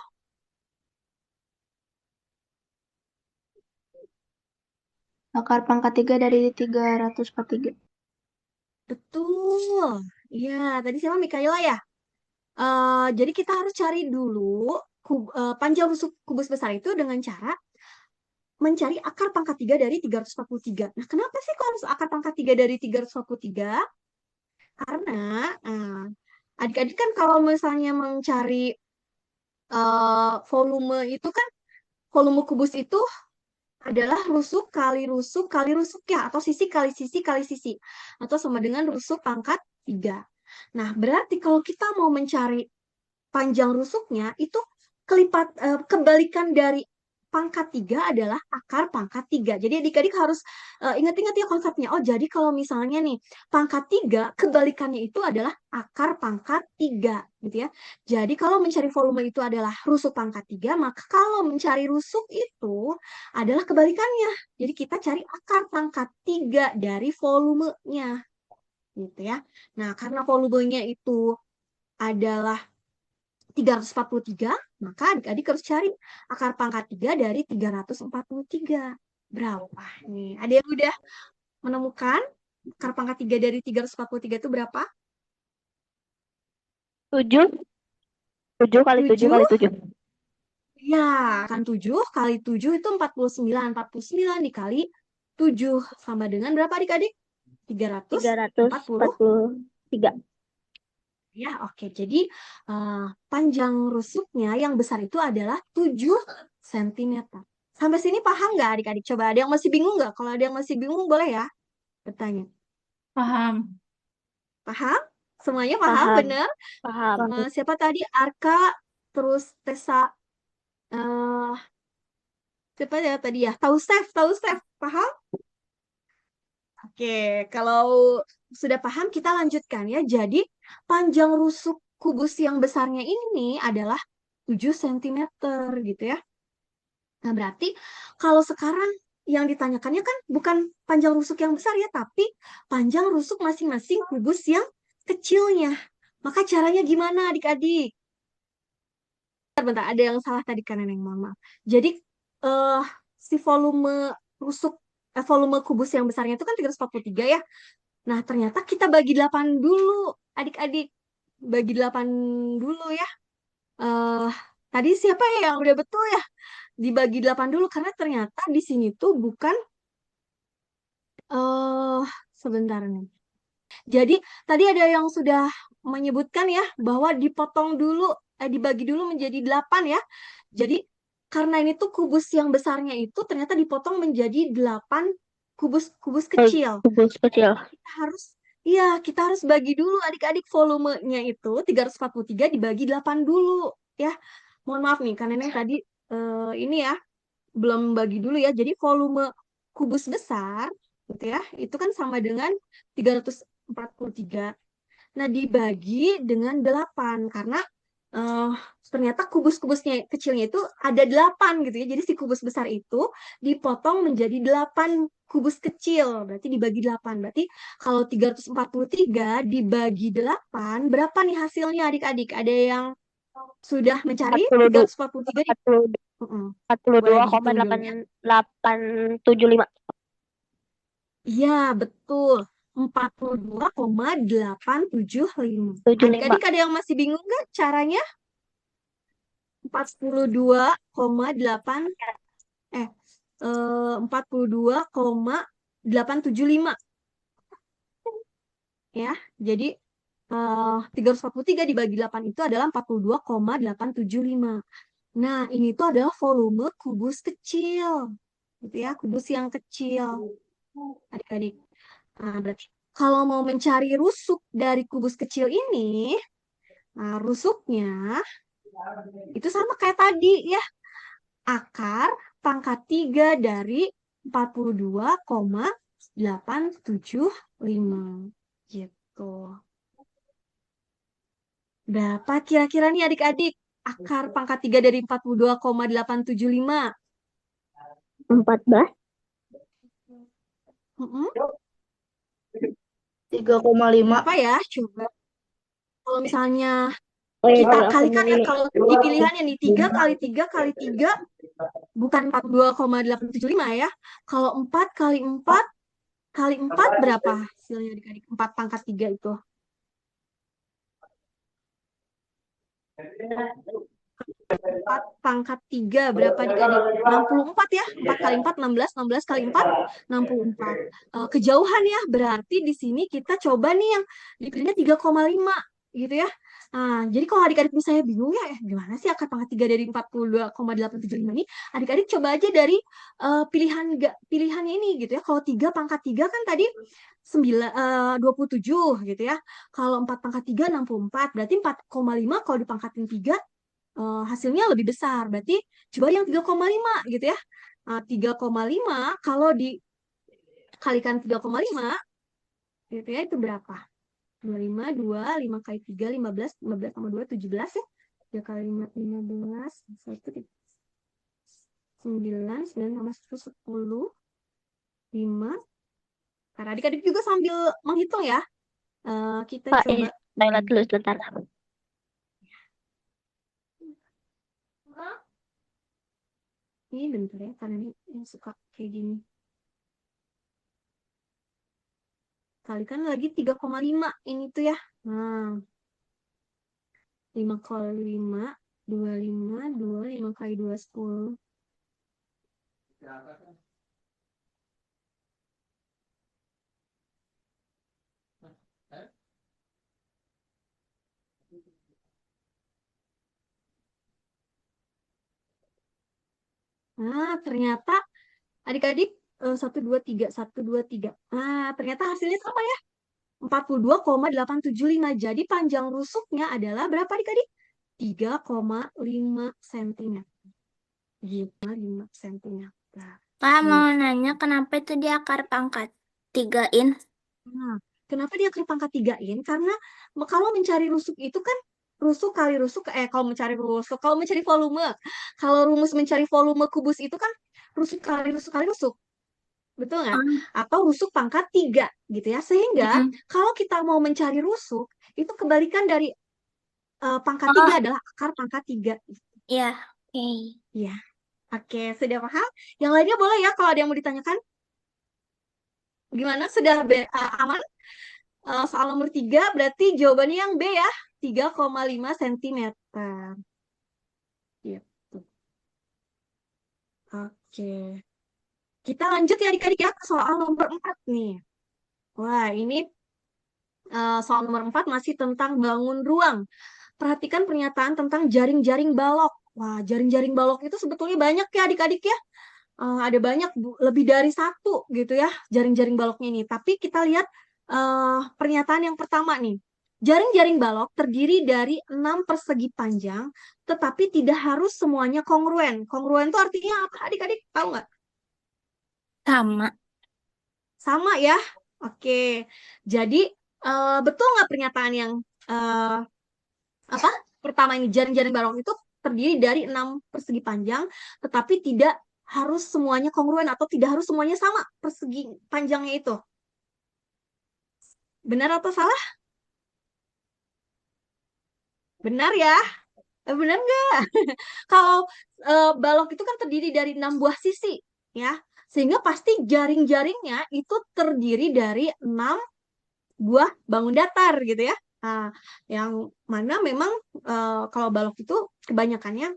Akar pangkat 3 dari 343. Betul. Iya, tadi siapa Mikaela ya? Jadi kita harus cari dulu panjang rusuk kubus besar itu dengan cara mencari akar pangkat 3 dari 343. Nah, kenapa sih kok harus akar pangkat 3 dari 343? Karena adik-adik kan kalau misalnya mencari volume itu kan, volume kubus itu adalah rusuk kali rusuk ya, atau sisi kali sisi kali sisi, atau sama dengan rusuk pangkat 3. Nah, berarti kalau kita mau mencari panjang rusuknya itu kebalikan dari pangkat 3 adalah akar pangkat 3. Jadi adik-adik harus ingat-ingat ya konsepnya. Oh, jadi kalau misalnya nih pangkat 3 kebalikannya itu adalah akar pangkat 3 gitu ya. Jadi kalau mencari volume itu adalah rusuk pangkat 3, maka kalau mencari rusuk itu adalah kebalikannya. Jadi kita cari akar pangkat 3 dari volumenya gitu ya. Nah, karena volumenya itu adalah 343, maka adik-adik harus cari akar pangkat 3 dari 343. Berapa nih? Ada yang udah menemukan akar pangkat 3 dari 343 itu berapa? 7. 7 kali 7 7? kali 7. Ya, kan 7 kali 7 itu 49. 49 dikali 7 sama dengan berapa adik-adik? 340. 343. Ya, oke. Jadi panjang rusuknya yang besar itu adalah 7 cm. Sampai sini paham nggak adik-adik? Coba ada yang masih bingung nggak? Kalau ada yang masih bingung boleh ya bertanya. Paham. Paham? Semuanya paham, Paham. bener? Paham. Siapa tadi? Arka, terus Tessa, eh siapa ya tadi ya? Tahu Steph, paham? Oke, kalau sudah paham kita lanjutkan ya. Jadi panjang rusuk kubus yang besarnya ini adalah 7 cm gitu ya. Nah, berarti kalau sekarang yang ditanyakannya kan bukan panjang rusuk yang besar ya, tapi panjang rusuk masing-masing kubus yang kecilnya. Maka caranya gimana adik-adik? Bentar, ada yang salah tadi kan Neneng, mohon maaf. Jadi eh si rusuk volume kubus yang besarnya itu kan 343 ya. Nah, ternyata kita bagi 8 dulu, adik-adik. Bagi 8 dulu ya. eh Tadi siapa ya yang udah betul ya? Dibagi 8 dulu karena ternyata di sini tuh bukan eh sebentar nih. Jadi tadi ada yang sudah menyebutkan ya bahwa dipotong dulu, dibagi dulu menjadi 8 ya. Jadi karena ini tuh kubus yang besarnya itu ternyata dipotong menjadi 8 kubus kecil. Kubus kecil. Kita harus Iya, kita harus bagi dulu adik-adik volumenya itu 343 dibagi 8 dulu ya. Mohon maaf nih, karena Neneng tadi ini ya belum bagi dulu ya. Jadi volume kubus besar gitu ya, itu kan sama dengan 343. Nah, dibagi dengan 8 karena eh, ternyata kubus-kubusnya kecilnya itu ada 8 gitu ya. Jadi si kubus besar itu dipotong menjadi 8 kubus kecil. Berarti dibagi 8. Berarti kalau 343 dibagi 8, berapa nih hasilnya adik-adik? Ada yang sudah mencari 42 343 di... 40 Mm-mm. Boleh 42,8 dihitung ya. 875. Iya, betul. 42,875. 75. Adik-adik ada yang masih bingung nggak caranya? 42,8 eh 42,875 ya. Jadi 343 dibagi 8 itu adalah 42,875. Nah, ini tuh adalah volume kubus kecil. Gitu ya, kubus yang kecil. Adik-adik. Nah, berarti kalau mau mencari rusuk dari kubus kecil ini, nah rusuknya itu sama kayak tadi ya. Akar pangkat 3 dari 42,875 gitu. Berapa kira-kira nih adik-adik? Akar pangkat 3 dari 42,875. 14. Mm-mm. 3,5. Berapa ya? Coba. Kalau misalnya Oh iya, kita aku kalikan ya, ini. kalau di pilihannya nih 3 kali 3 kali 3 bukan 42,875 ya. Kalau 4 kali 4 kali 4 berapa hasilnya adik-adik? 4 pangkat 3 itu. 4 pangkat 3 berapa adik-adik? 64 ya. 4 kali 4 16, 16 kali 4 64. Kejauhan ya. Berarti di sini kita coba nih yang dipilihnya 3,5 gitu ya. Nah, jadi kalau adik-adik misalnya bingung ya, gimana sih akar pangkat 3 dari 42,875 ini? Adik-adik coba aja dari pilihannya ini gitu ya. Kalau 3 pangkat 3 kan tadi 27 gitu ya. Kalau 4 pangkat 3 64, berarti 4,5 kalau dipangkatin 3 hasilnya lebih besar. Berarti coba yang 3,5 gitu ya. 3,5 kalau dikalikan 3,5 gitu ya, itu berapa? 25, 2, 5 kali 3, 15, 15 sama 2, 17 ya. 3 kali 5, 15, 1, 9, 9 sama 1, 10, 5. Karena adik-adik juga sambil menghitung ya. Kita Pak, coba. toilet dulu sebentar. Ini bentar ya, karena ini yang suka kayak gini. Kalikan lagi 3,5 ini tuh ya. Nah, 5 kali 5, 25, 2, 5 kali 2, 10. Nah, ternyata adik-adik 1, 2, 3, 1, 2, 3. Nah, ternyata hasilnya sama ya. 42,875. Jadi panjang rusuknya adalah berapa adik-adik? 3,5 cm. 5 cm. Kak mau nanya kenapa itu dia akar pangkat 3-in? Nah, kenapa dia ke pangkat 3-in? Karena kalau mencari rusuk itu kan rusuk kali rusuk, kalau mencari rusuk, kalau mencari volume, kalau rumus mencari volume kubus itu kan rusuk kali rusuk kali rusuk. Betul nggak? Atau rusuk pangkat 3 gitu ya. Sehingga kalau kita mau mencari rusuk, itu kebalikan dari pangkat 3 adalah akar pangkat 3. Iya, oke. Iya. Oke, sudah paham? Yang lainnya boleh ya kalau ada yang mau ditanyakan? Gimana? Sudah aman? Soal nomor 3 berarti jawabannya yang B ya. 3,5 cm. Gitu. Oke. Kita lanjut ya adik-adik ya ke soal nomor 4 nih. Wah, ini soal nomor 4 masih tentang bangun ruang. Perhatikan pernyataan tentang jaring-jaring balok. Wah, jaring-jaring balok itu sebetulnya banyak ya adik-adik ya. Ada banyak, lebih dari satu gitu ya jaring-jaring baloknya ini. Tapi kita lihat pernyataan yang pertama nih. Jaring-jaring balok terdiri dari 6 persegi panjang, tetapi tidak harus semuanya kongruen. Kongruen itu artinya apa adik-adik? Tahu nggak? Sama. Sama ya. Oke. Jadi betul nggak pernyataan yang apa? pertama ini jaring-jaring balok itu terdiri dari 6 persegi panjang, tetapi tidak harus semuanya kongruen atau tidak harus semuanya sama persegi panjangnya itu. Benar atau salah? Benar ya? Benar nggak? Kalau balok itu kan terdiri dari 6 buah sisi, ya. Sehingga pasti jaring-jaringnya itu terdiri dari 6 buah bangun datar gitu ya. Nah, yang mana memang kalau balok itu kebanyakannya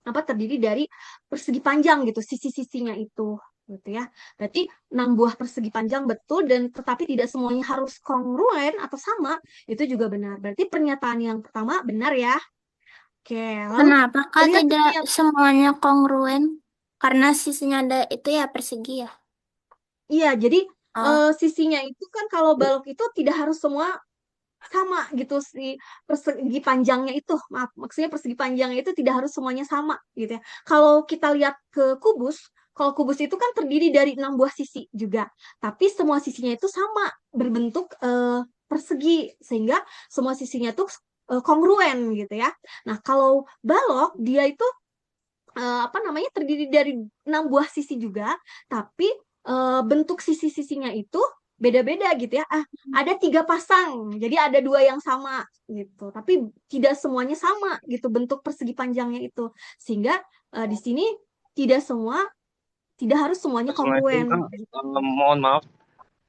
terdiri dari persegi panjang gitu, sisi-sisinya itu gitu ya. Berarti 6 buah persegi panjang betul dan tetapi tidak semuanya harus kongruen atau sama, itu juga benar. Berarti pernyataan yang pertama benar ya. Oke, lalu Kenapa Kak lihat tidak yang semuanya kongruen? Karena sisinya ada itu ya persegi ya. iya, jadi Oh, sisinya itu kan kalau balok itu tidak harus semua sama gitu si persegi panjangnya itu. Maaf, maksudnya persegi panjangnya itu tidak harus semuanya sama gitu ya. Kalau kita lihat ke kubus, kalau kubus itu kan terdiri dari 6 buah sisi juga, tapi semua sisinya itu sama berbentuk persegi sehingga semua sisinya itu kongruen gitu ya. Nah, kalau balok dia itu terdiri dari 6 buah sisi juga, tapi bentuk sisi-sisinya itu beda-beda gitu ya. Ada 3 pasang, jadi ada 2 yang sama gitu, tapi tidak semuanya sama gitu bentuk persegi panjangnya itu, sehingga di sini tidak semua, tidak harus semuanya Assalamualaikum Kak. kongruen gitu. Mohon maaf,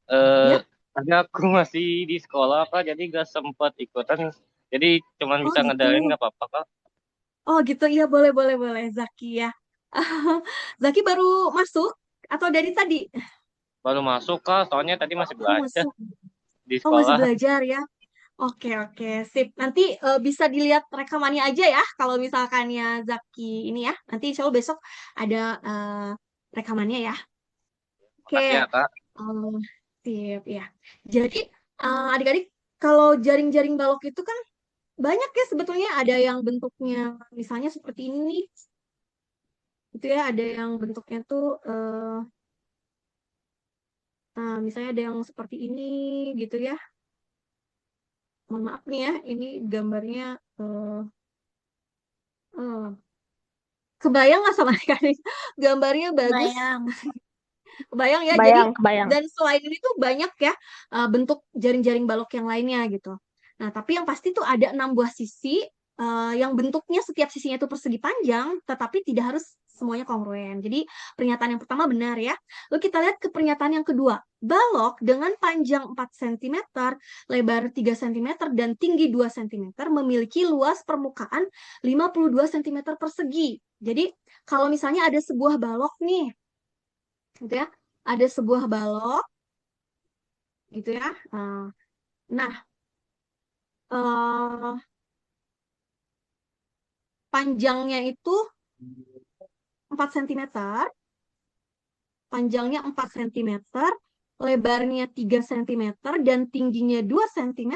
eh Ya, tadi aku masih di sekolah Kak, jadi gak sempat ikutan. Jadi cuman oh bisa gitu, ngedalin nggak apa-apa Kak. oh gitu, iya boleh boleh boleh, Zaki ya. Zaki baru masuk atau dari tadi? Baru masuk Kak, soalnya tadi masih Baru belajar masuk. di Oh masih sekolah. belajar ya. Oke, oke, sip. Nanti bisa dilihat rekamannya aja ya, kalau misalkannya Zaki ini ya. Nanti insya Allah besok ada rekamannya ya. Makasih ya Oke, Kak. eh, sip ya. Jadi adik-adik, kalau jaring-jaring balok itu kan banyak ya sebetulnya. Ada yang bentuknya misalnya seperti ini, itu ya. Ada yang bentuknya tuh, misalnya ada yang seperti ini gitu ya. Mohon maaf nih ya, ini gambarnya. eh, eh, Kebayang nggak sama adik-adik? Gambarnya bagus, bayang. kebayang ya. Jadi Kebayang, kebayang. dan selain ini tuh banyak ya bentuk jaring-jaring balok yang lainnya gitu. Nah, tapi yang pasti tuh ada 6 buah sisi yang bentuknya setiap sisinya itu persegi panjang, tetapi tidak harus semuanya kongruen. Jadi pernyataan yang pertama benar ya. Lalu kita lihat ke pernyataan yang kedua. Balok dengan panjang 4 cm, lebar 3 cm, dan tinggi 2 cm memiliki luas permukaan 52 cm persegi. Jadi kalau misalnya ada sebuah balok nih, gitu ya. Ada sebuah balok, gitu ya. Nah, eh, panjangnya itu 4 cm, panjangnya 4 cm, lebarnya 3 cm, dan tingginya 2 cm,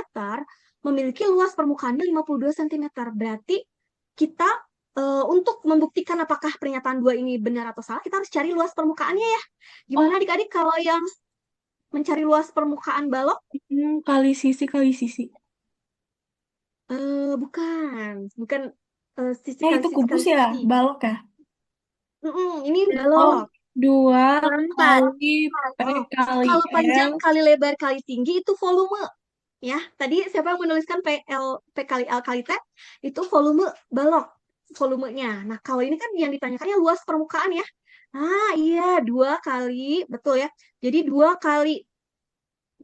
memiliki luas permukaannya 52 cm. Berarti kita untuk membuktikan apakah pernyataan dua ini benar atau salah, kita harus cari luas permukaannya ya. Oh, Gimana adik-adik kalau yang mencari luas permukaan balok? kali sisi, kali sisi. Bukan, bukan sisi kali Itu sisi kubus kali ya, sisi. balok ya. Ini Oh, balok. 2 Empat. kali P Oh, kali kalau panjang L. kali lebar kali tinggi itu volume. Ya, tadi siapa yang menuliskan P kali L kali T? Itu volume balok, volumenya. Nah, kalau ini kan yang ditanyakannya luas permukaan ya. Ah, iya, 2 kali, betul ya. Jadi 2 kali,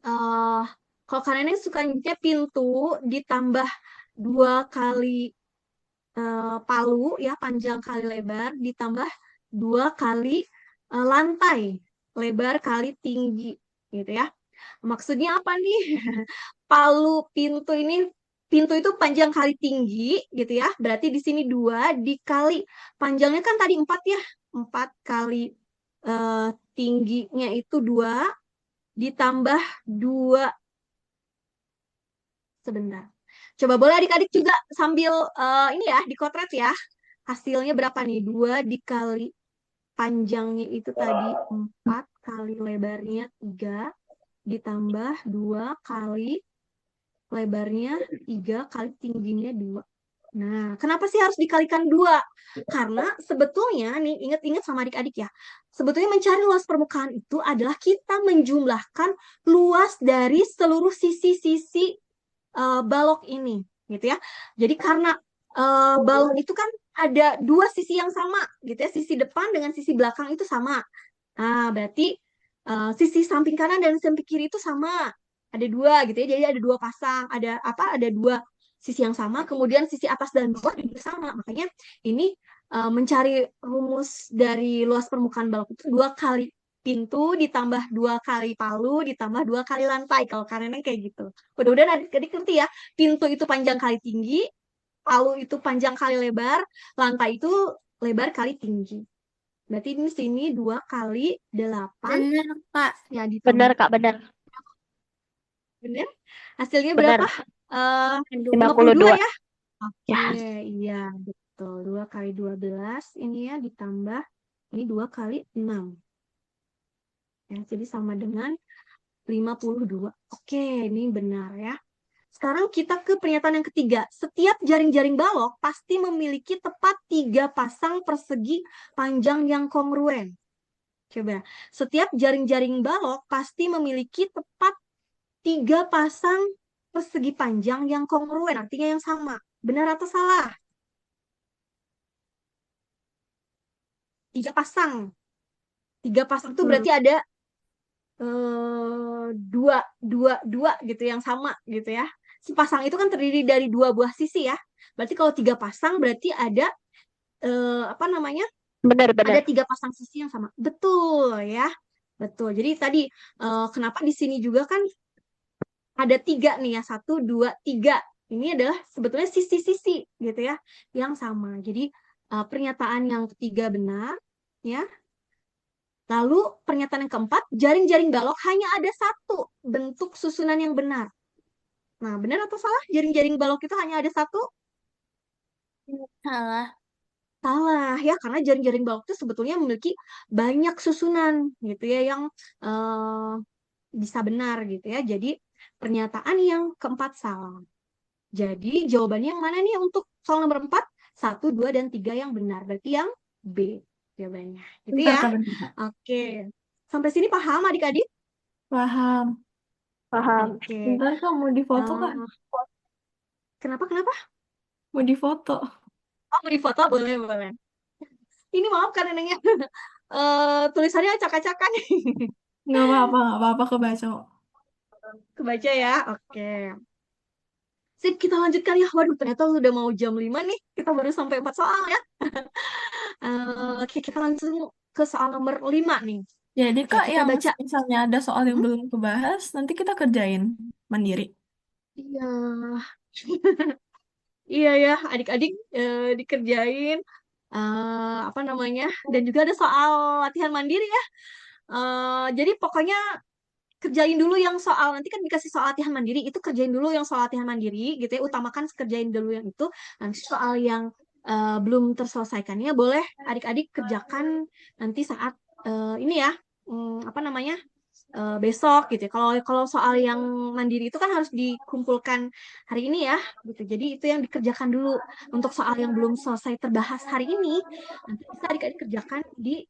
eh kalau kalian yang suka nyebutnya pintu, ditambah 2 kali palu ya, panjang kali lebar, ditambah 2 kali lantai, lebar kali tinggi gitu ya. Maksudnya apa nih? Palu pintu ini, pintu itu panjang kali tinggi gitu ya. Berarti di sini 2 dikali panjangnya kan tadi 4 ya. 4 kali eh, tingginya itu 2 ditambah 2. Sebentar. Coba boleh adik-adik juga sambil ini ya, dikotret ya. Hasilnya berapa nih? 2 dikali panjangnya itu tadi 4 kali lebarnya 3 ditambah 2 kali lebarnya 3 kali tingginya 2. Nah, kenapa sih harus dikalikan 2? Karena sebetulnya nih, ingat-ingat sama adik-adik ya. Sebetulnya mencari luas permukaan itu adalah kita menjumlahkan luas dari seluruh sisi-sisi balok ini, gitu ya. Jadi karena balok itu kan ada 2 sisi yang sama, gitu ya. Sisi depan dengan sisi belakang itu sama. Nah, berarti sisi samping kanan dan samping kiri itu sama. Ada 2 gitu ya. Jadi ada 2 pasang, ada apa? Ada 2 sisi yang sama, kemudian sisi atas dan bawah juga sama. Makanya ini mencari rumus dari luas permukaan balok itu 2 kali pintu ditambah 2 kali palu ditambah 2 kali lantai. Kalau karenanya kayak gitu. Mudah-mudahan adik-adik ngerti ya. Pintu itu panjang kali tinggi, palu itu panjang kali lebar, lantai itu lebar kali tinggi. Berarti di sini 2 kali 8 Bener, Kak. ya Benar, ditambah. Kak, benar. Bener? Hasilnya Benar. berapa? Eh, 52. 52 52. ya? Oke, Ya, iya betul. 2 kali 12 ini ya ditambah ini 2 kali 6. Ya, jadi sama dengan 52. Oke, ini benar ya. Sekarang kita ke pernyataan yang ketiga. Setiap jaring-jaring balok pasti memiliki tepat 3 pasang persegi panjang yang kongruen. Coba, setiap jaring-jaring balok pasti memiliki tepat 3 pasang persegi panjang yang kongruen, artinya yang sama. Benar atau salah? 3 pasang. 3 pasang itu berarti ada dua gitu yang sama gitu ya. Sepasang itu kan terdiri dari 2 buah sisi ya. Berarti kalau 3 pasang berarti ada apa namanya? Ada benar. 3 pasang sisi yang sama. Betul ya. Betul. Jadi tadi kenapa di sini juga kan ada 3 nih ya, 1, 2, 3. Ini adalah sebetulnya sisi-sisi gitu ya, yang sama. Jadi pernyataan yang ketiga benar, ya. Lalu pernyataan yang keempat, jaring-jaring balok hanya ada 1 bentuk susunan yang benar. Nah, benar atau salah? Jaring-jaring balok itu hanya ada 1? Salah. Salah ya, karena jaring-jaring balok itu sebetulnya memiliki banyak susunan gitu ya, yang bisa benar gitu ya. Jadi pernyataan yang keempat salah. Jadi jawabannya yang mana nih untuk soal nomor 4? 1, 2, dan 3 yang benar. Berarti yang B jawabannya. Gitu Bentar, ya. Kak, bentar. Oke. Sampai sini paham adik-adik? Paham. Paham. Oke. Bentar, Kak, mau difoto, Kak? Kenapa? Mau difoto. Oh, beri foto? Boleh, boleh. Ini maaf kan neneknya. Tulisannya acak-acakan. Nggak apa-apa kebaca kok. Kebaca ya? Oke. Sip, kita lanjutkan ya. Waduh, ternyata udah mau jam 5 nih. Kita baru sampai 4 soal ya. Oke, kita langsung ke soal nomor 5 nih. Jadi, Oke, Kak, kita yang baca. misalnya ada soal yang Hmm? belum kebahas, nanti kita kerjain mandiri. Iya. Iya ya, adik-adik dikerjain apa namanya? Dan juga ada soal latihan mandiri ya. Jadi pokoknya kerjain dulu yang soal nanti kan dikasih soal latihan mandiri itu kerjain dulu yang soal latihan mandiri gitu ya, utamakan kerjain dulu yang itu. Nanti soal yang belum terselesaikannya boleh adik-adik kerjakan nanti saat ini ya, apa namanya, besok gitu ya. Kalau kalau soal yang mandiri itu kan harus dikumpulkan hari ini ya gitu, jadi itu yang dikerjakan dulu. Untuk soal yang belum selesai terbahas hari ini nanti bisa adik-adik kerjakan di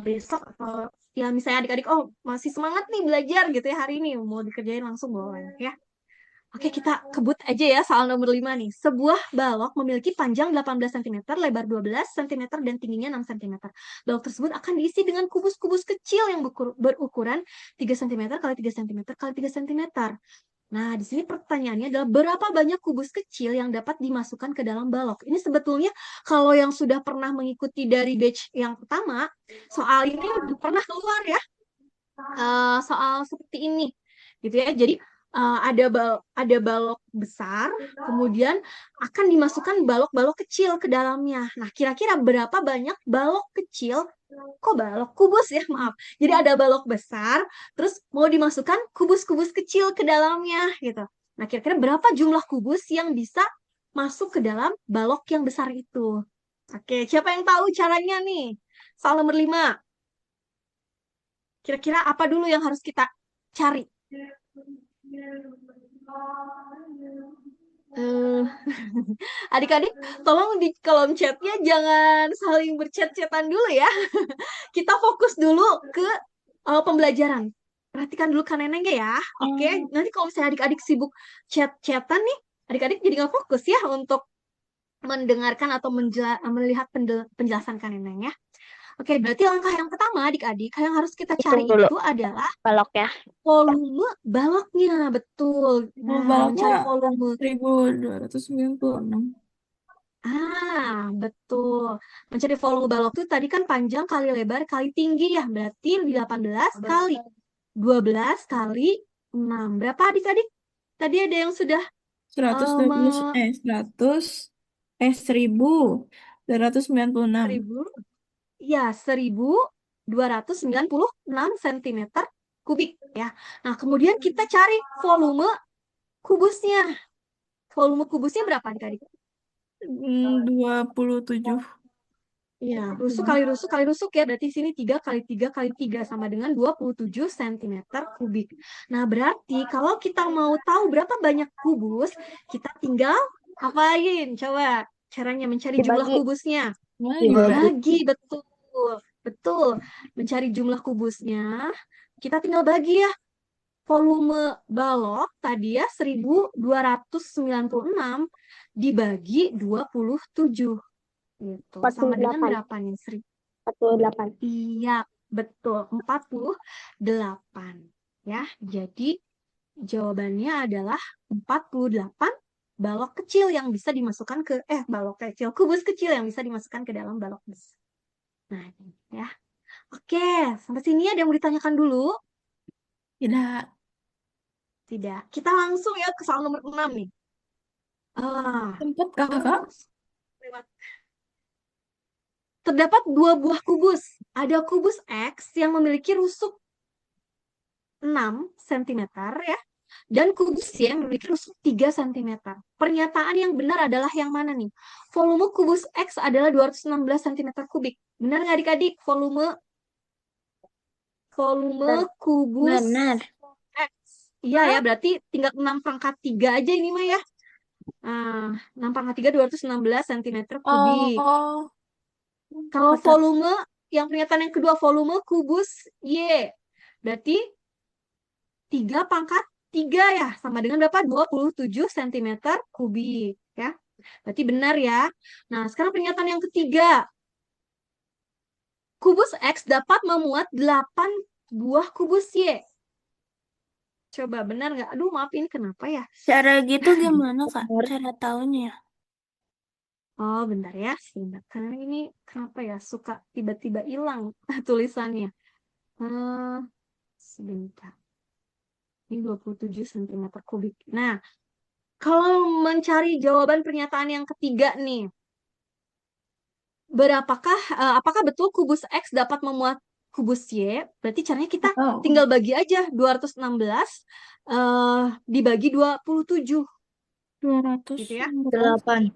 besok, atau ya misalnya adik-adik oh masih semangat nih belajar gitu ya hari ini mau dikerjain langsung boleh ya. Oke, kita kebut aja ya soal nomor 5 nih. Sebuah balok memiliki panjang 18 cm, lebar 12 cm, dan tingginya 6 cm. Balok tersebut akan diisi dengan kubus-kubus kecil yang berukuran 3 cm kali 3 cm kali 3 cm. Nah, di sini pertanyaannya adalah berapa banyak kubus kecil yang dapat dimasukkan ke dalam balok? Ini sebetulnya kalau yang sudah pernah mengikuti dari batch yang pertama, soal ini udah pernah keluar ya. Soal seperti ini gitu ya. Jadi ada balok besar, kemudian akan dimasukkan balok-balok kecil ke dalamnya. Nah, kira-kira berapa banyak balok kecil? Kok balok? Kubus ya, maaf. Jadi ada balok besar, terus mau dimasukkan kubus-kubus kecil ke dalamnya gitu. Nah, kira-kira berapa jumlah kubus yang bisa masuk ke dalam balok yang besar itu? Oke, siapa yang tahu caranya nih? Soal nomor 5. Kira-kira apa dulu yang harus kita cari? Eh, Adik-adik, tolong di kolom chatnya jangan saling berchat-chatan dulu ya. Kita fokus dulu ke pembelajaran. Perhatikan dulu kan nenengnya ya. Oke, nanti kalau misalnya adik-adik sibuk chat-chatan nih, adik-adik jadi nggak fokus ya untuk mendengarkan atau melihat penjelasan kan neneng ya. Oke, berarti langkah yang pertama adik-adik yang harus kita cari Hitung dulu itu adalah baloknya. volume baloknya, betul. Nah, Baloknya mencari volume. 1296. Betul. Mencari volume balok itu tadi kan panjang kali lebar kali tinggi ya. Berarti 18 kali 12 kali 6. Berapa adik-adik? Tadi ada yang sudah 112 1296. 1000. Ya, 1296 cm kubik ya. Nah, kemudian kita cari volume kubusnya. Volume kubusnya berapa adik-adik? 27. Ya, rusuk kali rusuk kali rusuk ya. Berarti sini 3 kali 3 kali 3 sama dengan 27 cm kubik. Nah, berarti kalau kita mau tahu berapa banyak kubus, kita tinggal apain? Coba caranya mencari jumlah Dibagi. kubusnya. Dibagi. Bagi, betul. Betul. Mencari jumlah kubusnya, kita tinggal bagi ya. Volume balok tadi ya 1296 dibagi 27 gitu. Sama dengan 48. berapa nih, Sri? 48. Iya, betul. 48. Ya, jadi jawabannya adalah 48 balok kecil yang bisa dimasukkan ke balok kecil, kubus kecil yang bisa dimasukkan ke dalam balok besar. Nah, ini ya. Oke, sampai sini ada yang mau ditanyakan dulu? Tidak. Tidak. Kita langsung ya ke soal nomor 6 nih. Tempat kakak. Terdapat dua buah kubus. Ada kubus X yang memiliki rusuk 6 cm ya. Dan kubus Y yang memiliki rusuk 3 cm. Pernyataan yang benar adalah yang mana nih? Volume kubus X adalah 216 cm kubik. Benar nggak adik-adik? Volume kubus Benar. X. Iya ya, berarti tinggal 6 pangkat 3 aja ini mah ya. 6 pangkat 3 216 cm kubik. Oh, Kalau Kotak. volume, yang pernyataan yang kedua volume kubus Y. Berarti 3 pangkat 3 ya. Sama dengan berapa? 27 cm kubik. Ya. Berarti benar ya. Nah, sekarang pernyataan yang ketiga. Kubus X dapat memuat 8 buah kubus Y. Coba benar nggak? Aduh, maaf ini kenapa ya? Cara gitu gimana, Kak? Cara taunya? Oh, bentar ya. Sebentar. Karena ini kenapa ya? Suka tiba-tiba hilang tulisannya. Sebentar. Ini 27 cm kubik. Nah, kalau mencari jawaban pernyataan yang ketiga nih, apakah betul kubus X dapat memuat kubus Y? Berarti caranya kita Oh. tinggal bagi aja 216 dibagi 27 gitu ya. 208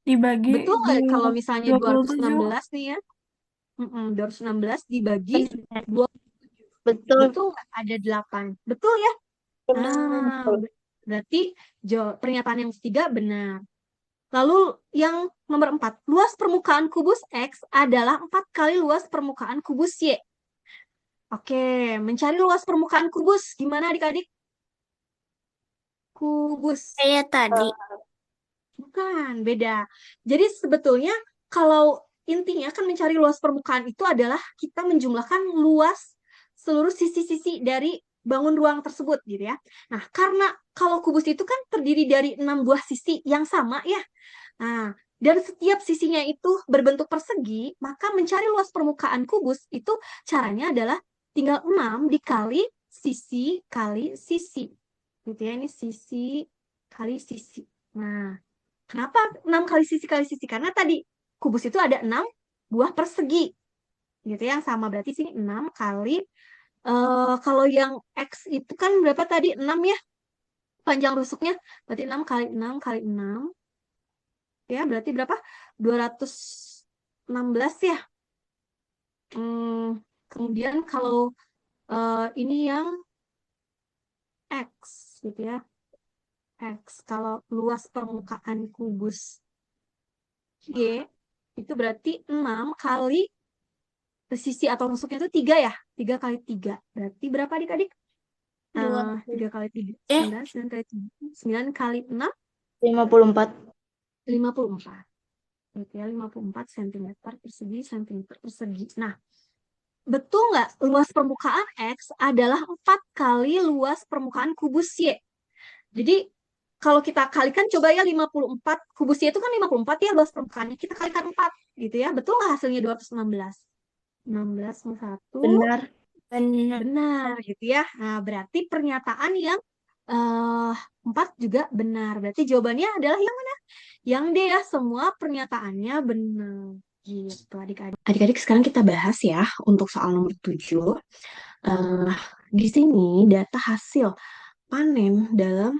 dibagi Betul nggak kalau misalnya 27. 216 nih ya? 216 dibagi 27. Betul. Betul nggak? Ada 8. Betul ya? Berarti pernyataan yang ketiga benar. Lalu yang nomor 4, luas permukaan kubus X adalah 4 kali luas permukaan kubus Y. Oke, mencari luas permukaan kubus. Gimana adik-adik? Kubus. Kayak tadi. Bukan, beda. Jadi sebetulnya kalau intinya kan mencari luas permukaan itu adalah kita menjumlahkan luas seluruh sisi-sisi dari bangun ruang tersebut gitu ya. Nah, karena kalau kubus itu kan terdiri dari 6 buah sisi yang sama ya. Nah, dan setiap sisinya itu berbentuk persegi, maka mencari luas permukaan kubus itu caranya adalah tinggal 6 dikali sisi kali sisi. Gitu ya, ini sisi kali sisi. Nah, kenapa 6 kali sisi kali sisi? Karena tadi kubus itu ada 6 buah persegi. Gitu ya, yang sama berarti sini 6 kali kalau yang X itu kan berapa tadi? 6 ya. Panjang rusuknya berarti 6 kali 6 kali 6. Ya, berarti berapa? 216 ya. Kemudian kalau ini yang X gitu ya. X. Kalau luas permukaan kubus Y itu berarti 6 kali sisi atau nusuknya itu 3 ya? 3 kali 3. Berarti berapa adik-adik? 3 kali 3. 9, 9 kali 3. 9 kali 6, 54. 54. Berarti ya 54 cm persegi, cm persegi. Nah, betul nggak luas permukaan X adalah 4 kali luas permukaan kubus Y? Jadi, kalau kita kalikan, coba ya 54, kubus Y itu kan 54 ya luas permukaannya. Kita kalikan 4, gitu ya. Betul nggak hasilnya 216? 16 sama 1. Benar. Benar. Benar, gitu ya. Nah, berarti pernyataan yang 4 juga benar. Berarti jawabannya adalah yang mana? Yang D ya, semua pernyataannya benar. Gitu, adik-adik. Adik-adik, sekarang kita bahas ya untuk soal nomor 7. Di sini data hasil panen dalam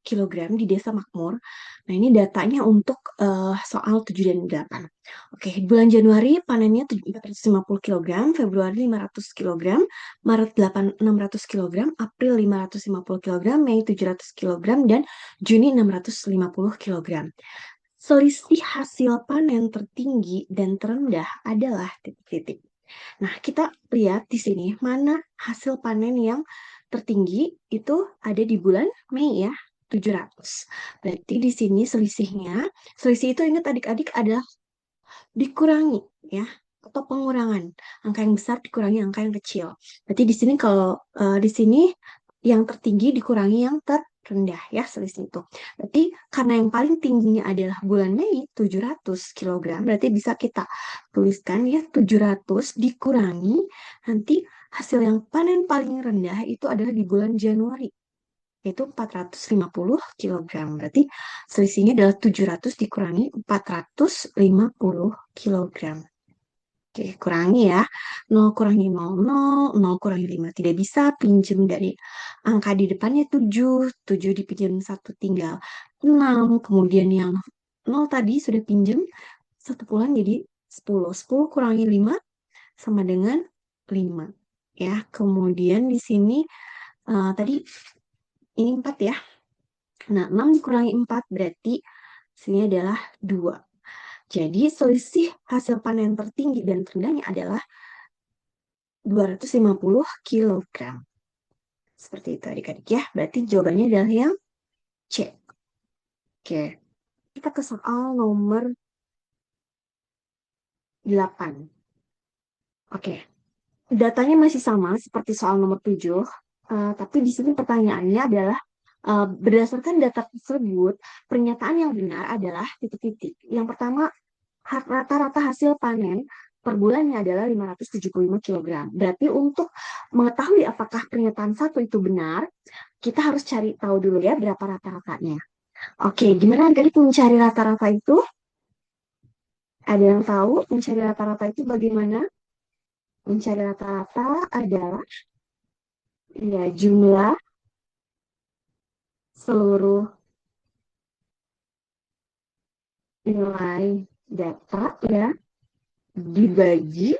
kilogram di Desa Makmur. Nah, ini datanya untuk soal 7 dan 8. Oke, bulan Januari panennya 450 kg, Februari 500 kg, Maret 600 kg, April 550 kg, Mei 700 kg, dan Juni 650 kg. Selisih hasil panen tertinggi dan terendah adalah titik-titik. Nah, kita lihat di sini mana hasil panen yang tertinggi itu ada di bulan Mei ya, 700. Berarti di sini selisih itu ingat adik-adik adalah dikurangi ya, atau pengurangan. Angka yang besar dikurangi angka yang kecil. Berarti di sini kalau di sini yang tertinggi dikurangi yang terendah ya, selisih itu. Berarti karena yang paling tingginya adalah bulan Mei 700 kg, berarti bisa kita tuliskan ya 700 dikurangi nanti hasil yang panen paling rendah itu adalah di bulan Januari, yaitu 450 kg. Berarti selisihnya adalah 700 dikurangi 450 kg. Oke, kurangi ya. 0 kurangi 0, 0, 0 kurangi 5. Tidak bisa, pinjam dari angka di depannya 7. 7 dipinjam 1 tinggal 6. Kemudian yang 0 tadi sudah pinjam 1 pulang jadi 10. 10 kurangi 5 sama dengan 5. Ya, kemudian di sini tadi ini 4 ya. Nah, 6 dikurangi 4 berarti sini adalah 2. Jadi selisih hasil panen tertinggi dan terendahnya adalah 250 kg. Seperti itu adik-adik ya. Berarti jawabannya adalah yang C. Oke. Kita ke soal nomor 8. Oke. Datanya masih sama seperti soal nomor 7. Tapi di sini pertanyaannya adalah berdasarkan data tersebut, pernyataan yang benar adalah titik-titik. Yang pertama, rata-rata hasil panen per bulannya adalah 575 kg. Berarti untuk mengetahui apakah pernyataan satu itu benar, kita harus cari tahu dulu ya berapa rata-ratanya. Oke, gimana adik mencari rata-rata itu? Ada yang tahu mencari rata-rata itu bagaimana? Mencari rata-rata adalah ya jumlah seluruh nilai data ya dibagi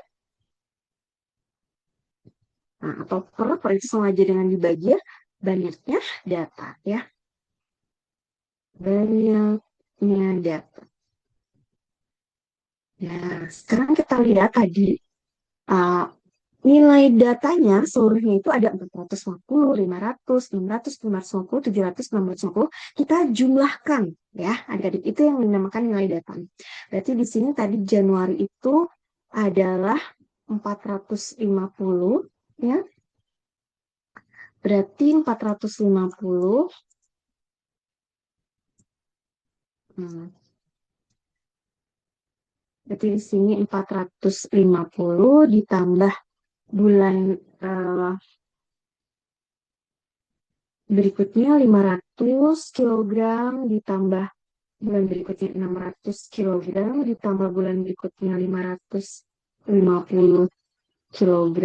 atau per itu sama aja dengan dibagi ya, banyaknya data ya, banyaknya data. Nah, sekarang kita lihat tadi nilai datanya seluruhnya itu ada 450, 500, 600, 550, 700, 650. Kita jumlahkan ya, adik-adik, itu yang dinamakan nilai data. Berarti di sini tadi Januari itu adalah 450 ya. Berarti 450 berarti di sini 450 ditambah bulan berikutnya 500 kg ditambah bulan berikutnya 600 kg ditambah bulan berikutnya 550 kg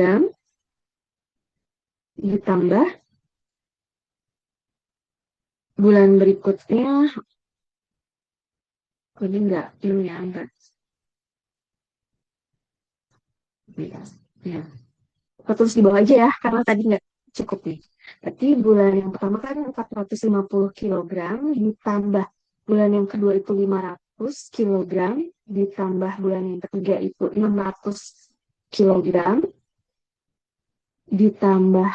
ditambah bulan berikutnya ini enggak ya. Kita tulis di bawah aja ya karena tadi nggak cukup nih. Berarti bulan yang pertama kan 450 kilogram, ditambah bulan yang kedua itu 500 kilogram, ditambah bulan yang ketiga itu 600 kilogram, ditambah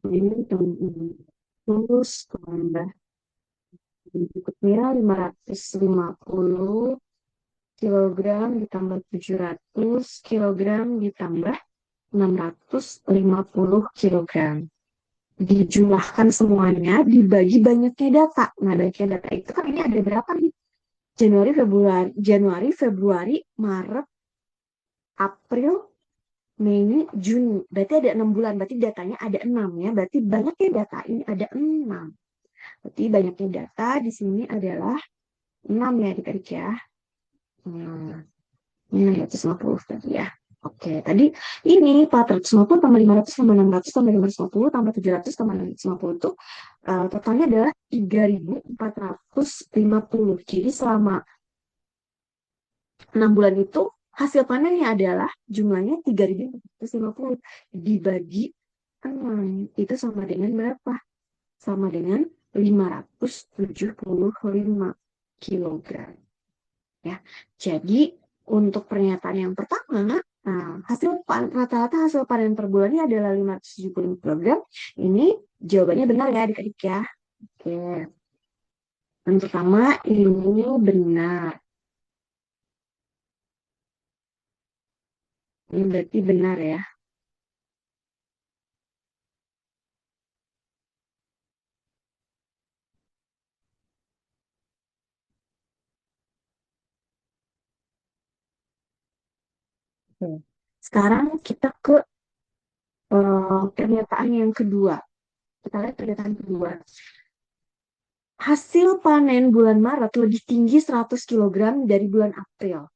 ini terus tambah berikutnya 550 kilogram ditambah 700 kilogram ditambah 650 kilogram. Dijumlahkan semuanya, dibagi banyaknya data. Nah, banyaknya data itu kan ini ada berapa nih? Januari, Februari, Maret, April, Mei, Juni. Berarti ada 6 bulan. Berarti datanya ada 6 ya. Berarti banyaknya data ini ada 6. Berarti banyaknya data di sini adalah 6 ya adik-adik ya. 650 tadi ya. Oke, tadi ini 450 tambah 500 tambah 600 tambah 550 tambah 700 tambah 650 itu totalnya adalah 3.450. Jadi selama 6 bulan itu hasil panennya adalah jumlahnya 3.450 dibagi 6. Itu sama dengan berapa? Sama dengan 575 kilogram. Ya. Jadi untuk pernyataan yang pertama, rata-rata hasil panen per bulannya adalah 575 kilogram. Ini jawabannya benar ya adik-adik ya. Oke. Yang pertama ini benar. Ini berarti benar ya. Oke. Sekarang kita ke pernyataan yang kedua. Kita lihat pernyataan kedua. Hasil panen bulan Maret lebih tinggi 100 kilogram dari bulan April.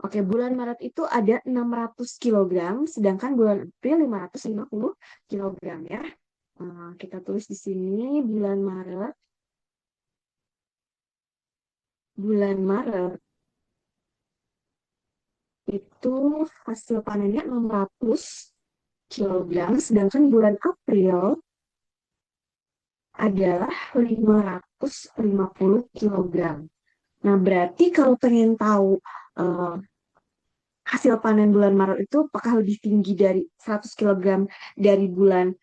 Oke, bulan Maret itu ada 600 kilogram, sedangkan bulan April 550 kilogram ya. Kita tulis di sini bulan Maret itu hasil panennya 600 kilogram, sedangkan bulan April adalah 550 kilogram. Nah, berarti kalau pengen tahu hasil panen bulan Maret itu apakah lebih tinggi dari 100 kilogram dari bulan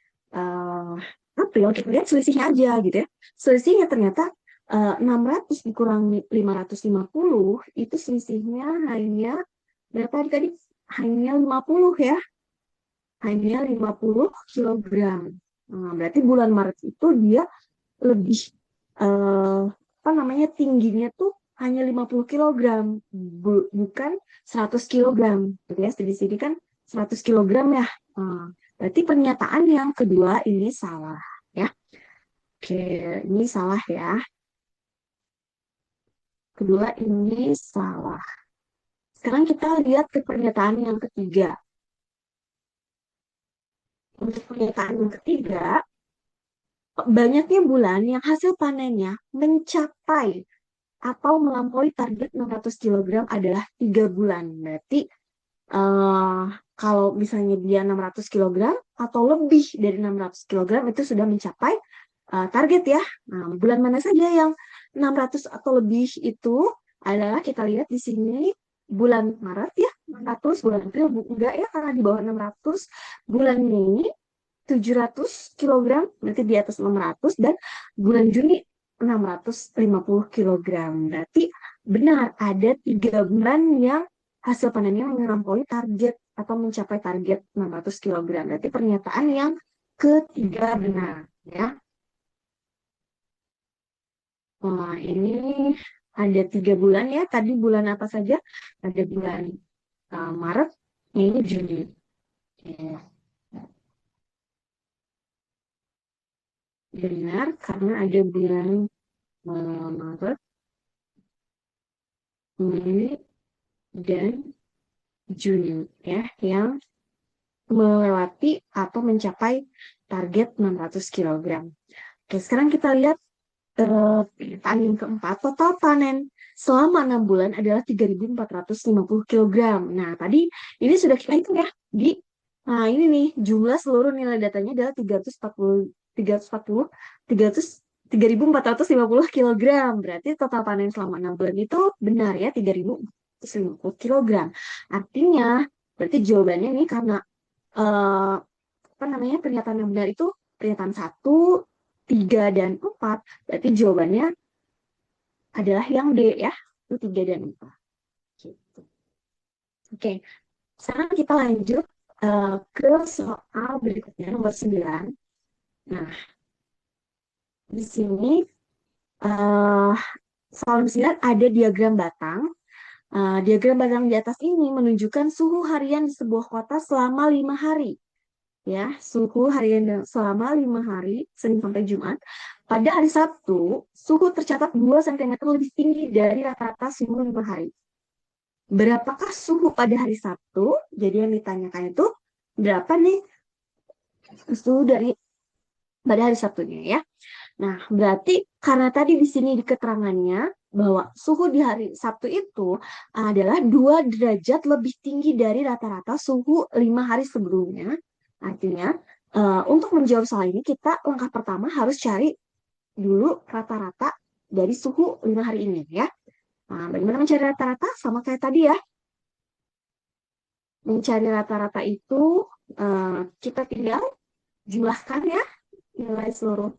April, kita lihat selisihnya aja gitu ya. Selisihnya ternyata 600 dikurangi 550 itu selisihnya hanya berapa adik-adik? Hanya 50 ya. Hanya 50 kilogram. Nah, berarti bulan Maret itu dia lebih tingginya tuh hanya 50 kilogram, bukan 100 kilogram. Gitu ya, di sini kan 100 kilogram ya. Berarti pernyataan yang kedua ini salah ya. Oke, ini salah ya. Kedua ini salah. Sekarang kita lihat ke pernyataan yang ketiga. Untuk pernyataan yang ketiga, banyaknya bulan yang hasil panennya mencapai atau melampaui target 600 kg adalah 3 bulan. Berarti kalau misalnya dia 600 kg atau lebih dari 600 kg itu sudah mencapai target ya. Nah, bulan mana saja yang 600 atau lebih itu adalah kita lihat di sini bulan Maret ya, 600, bulan April enggak ya karena di bawah 600, bulan Mei 700 kilogram, berarti di atas 600, dan bulan Juni 650 kilogram. Berarti benar ada 3 bulan yang hasil panennya melampaui target atau mencapai target 600 kilogram. Berarti pernyataan yang ketiga benar ya. Nah, ini ada 3 bulan ya. Tadi bulan apa saja? Ada bulan Maret, Mei, Juni. Ya. Benar, karena ada bulan Maret, Mei, dan Juni ya yang melewati atau mencapai target 600 kg. Oke, sekarang kita lihat pernyataan yang keempat, total panen selama 6 bulan adalah 3.450 kg. Nah, tadi ini sudah kita hitung ya. Nah, ini nih, jumlah seluruh nilai datanya adalah 3.450 kg. Berarti total panen selama 6 bulan itu benar ya, 3.450 kg. Artinya, berarti jawabannya nih karena pernyataan yang benar itu pernyataan 1, 3, dan 4. Berarti jawabannya adalah yang D ya, itu 3 dan 4. Gitu. Oke, sekarang kita lanjut ke soal berikutnya, nomor 9. Nah, di sini soal nomor 9 ada diagram batang. Diagram batang di atas ini menunjukkan suhu harian di sebuah kota selama 5 hari. Ya, suhu harian selama 5 hari, Senin sampai Jumat. Pada hari Sabtu, suhu tercatat 2 cm lebih tinggi dari rata-rata suhu 5 hari. Berapakah suhu pada hari Sabtu? Jadi yang ditanyakan itu berapa nih suhu pada hari Sabtunya ya. Nah, berarti karena tadi di sini di keterangannya bahwa suhu di hari Sabtu itu adalah 2 derajat lebih tinggi dari rata-rata suhu 5 hari sebelumnya. Artinya, untuk menjawab soal ini, kita langkah pertama harus cari dulu rata-rata dari suhu 5 hari ini ya. Nah, bagaimana mencari rata-rata? Sama kayak tadi ya. Mencari rata-rata itu kita tinggal jumlahkan ya nilai seluruh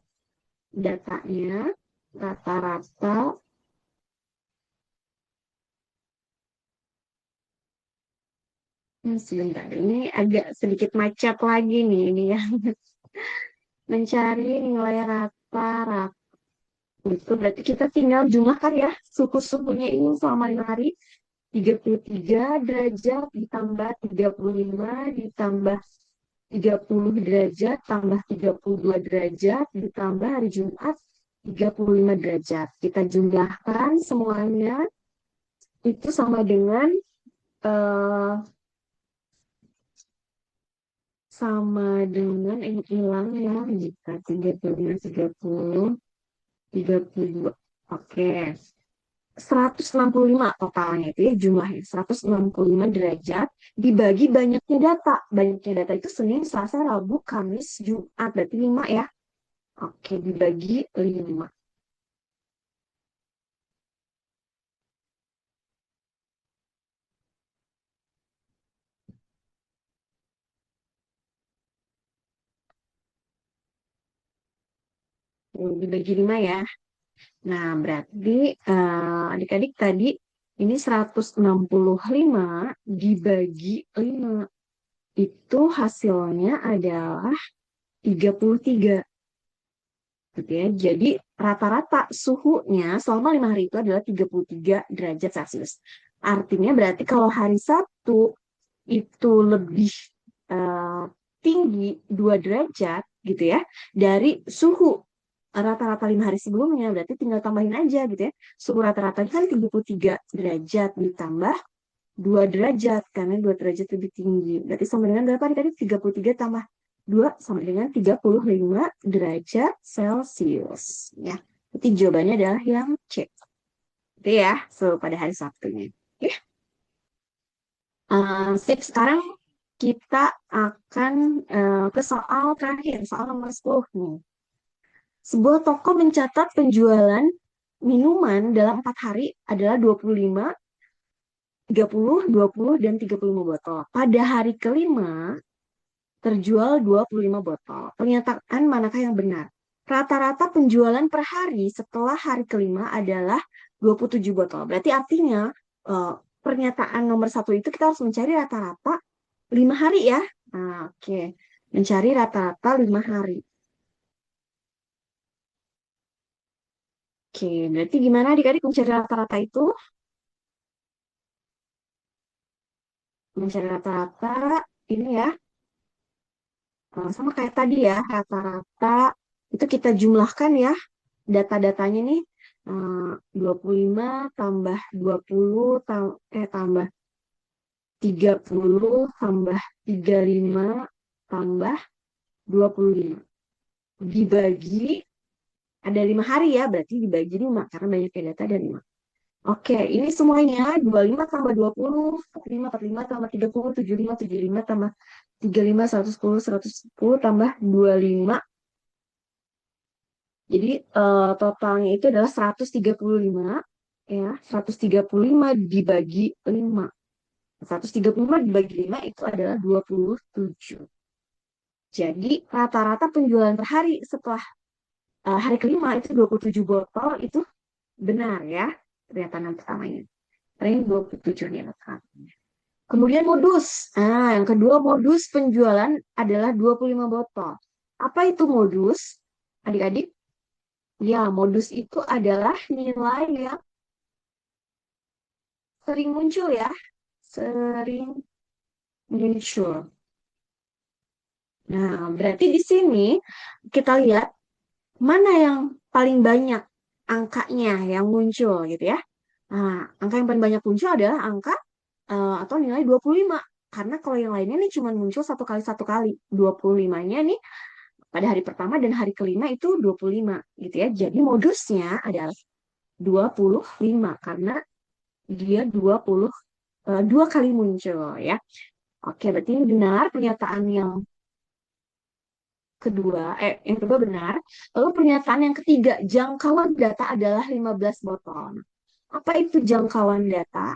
datanya, rata-rata. Sebentar, ini agak sedikit macet lagi nih ini ya. Mencari nilai rata-rata. Itu berarti kita tinggal jumlahkan ya suhu-suhunya ini selama 5 hari. 33 derajat ditambah 35 ditambah 30 derajat tambah 32 derajat ditambah hari Jumat 35 derajat. Kita jumlahkan semuanya itu sama dengan ini hilang ya, jika 35 32. Oke. 165 totalnya itu ya jumlahnya 165 derajat dibagi banyaknya data. Banyaknya data itu Senin, Selasa, Rabu, Kamis, Jumat, berarti 5 ya. Oke, dibagi 5. Dibagi 5 ya. Nah, berarti adik-adik tadi ini 165 dibagi 5. Itu hasilnya adalah 33. Gitu ya. Jadi rata-rata suhunya selama 5 hari itu adalah 33 derajat Celcius. Artinya berarti kalau hari Sabtu itu lebih tinggi 2 derajat gitu ya dari suhu rata-rata 5 hari sebelumnya, berarti tinggal tambahin aja gitu ya. Suhu rata-rata kan 33 derajat ditambah 2 derajat, karena 2 derajat lebih tinggi. Berarti sama dengan berapa tadi? 33 tambah 2 sama dengan 35 derajat Celcius. Ya, berarti jawabannya adalah yang C. Itu ya, pada hari Sabtunya. Oke. Sip, sekarang kita akan ke soal terakhir, soal nomor 10 nih. Sebuah toko mencatat penjualan minuman dalam 4 hari adalah 25, 30, 20, dan 35 botol. Pada hari kelima, terjual 25 botol. Pernyataan manakah yang benar? Rata-rata penjualan per hari setelah hari kelima adalah 27 botol. Berarti artinya pernyataan nomor 1 itu kita harus mencari rata-rata 5 hari ya. Nah, oke. Mencari rata-rata 5 hari. Oke, berarti gimana adik-adik mencari rata-rata itu? Mencari rata-rata ini ya. Sama kayak tadi ya, rata-rata itu kita jumlahkan ya. Data-datanya nih 25 tambah 20 tambah 30 tambah 35 tambah 25. Dibagi, ada 5 hari ya, berarti dibagi 5, karena banyaknya data ada 5. Oke, ini semuanya 25 tambah 20, 45, 45 tambah 30, 75, 75 tambah 35, 110, 110 tambah 25. Jadi totalnya itu adalah 135, ya, 135 dibagi 5. 135 dibagi 5 itu adalah 27. Jadi rata-rata penjualan per hari setelah hari kelima itu 27 botol, itu benar ya, pernyataan yang pertamanya. Ini 27 nih rata-ratanya. Kemudian modus. Nah, yang kedua, modus penjualan adalah 25 botol. Apa itu modus? Adik-adik? Ya, modus itu adalah nilai yang sering muncul ya. Sering muncul. Nah, berarti di sini kita lihat mana yang paling banyak angkanya yang muncul gitu ya. Nah, angka yang paling banyak muncul adalah angka atau nilai 25. Karena kalau yang lainnya nih cuma muncul satu kali. 25-nya nih pada hari pertama dan hari kelima itu 25 gitu ya. Jadi modusnya adalah 25 karena dia 2 kali muncul ya. Oke, berarti ini benar pernyataan yang kedua benar. Lalu pernyataan yang ketiga, jangkauan data adalah 15 botol. Apa itu jangkauan data?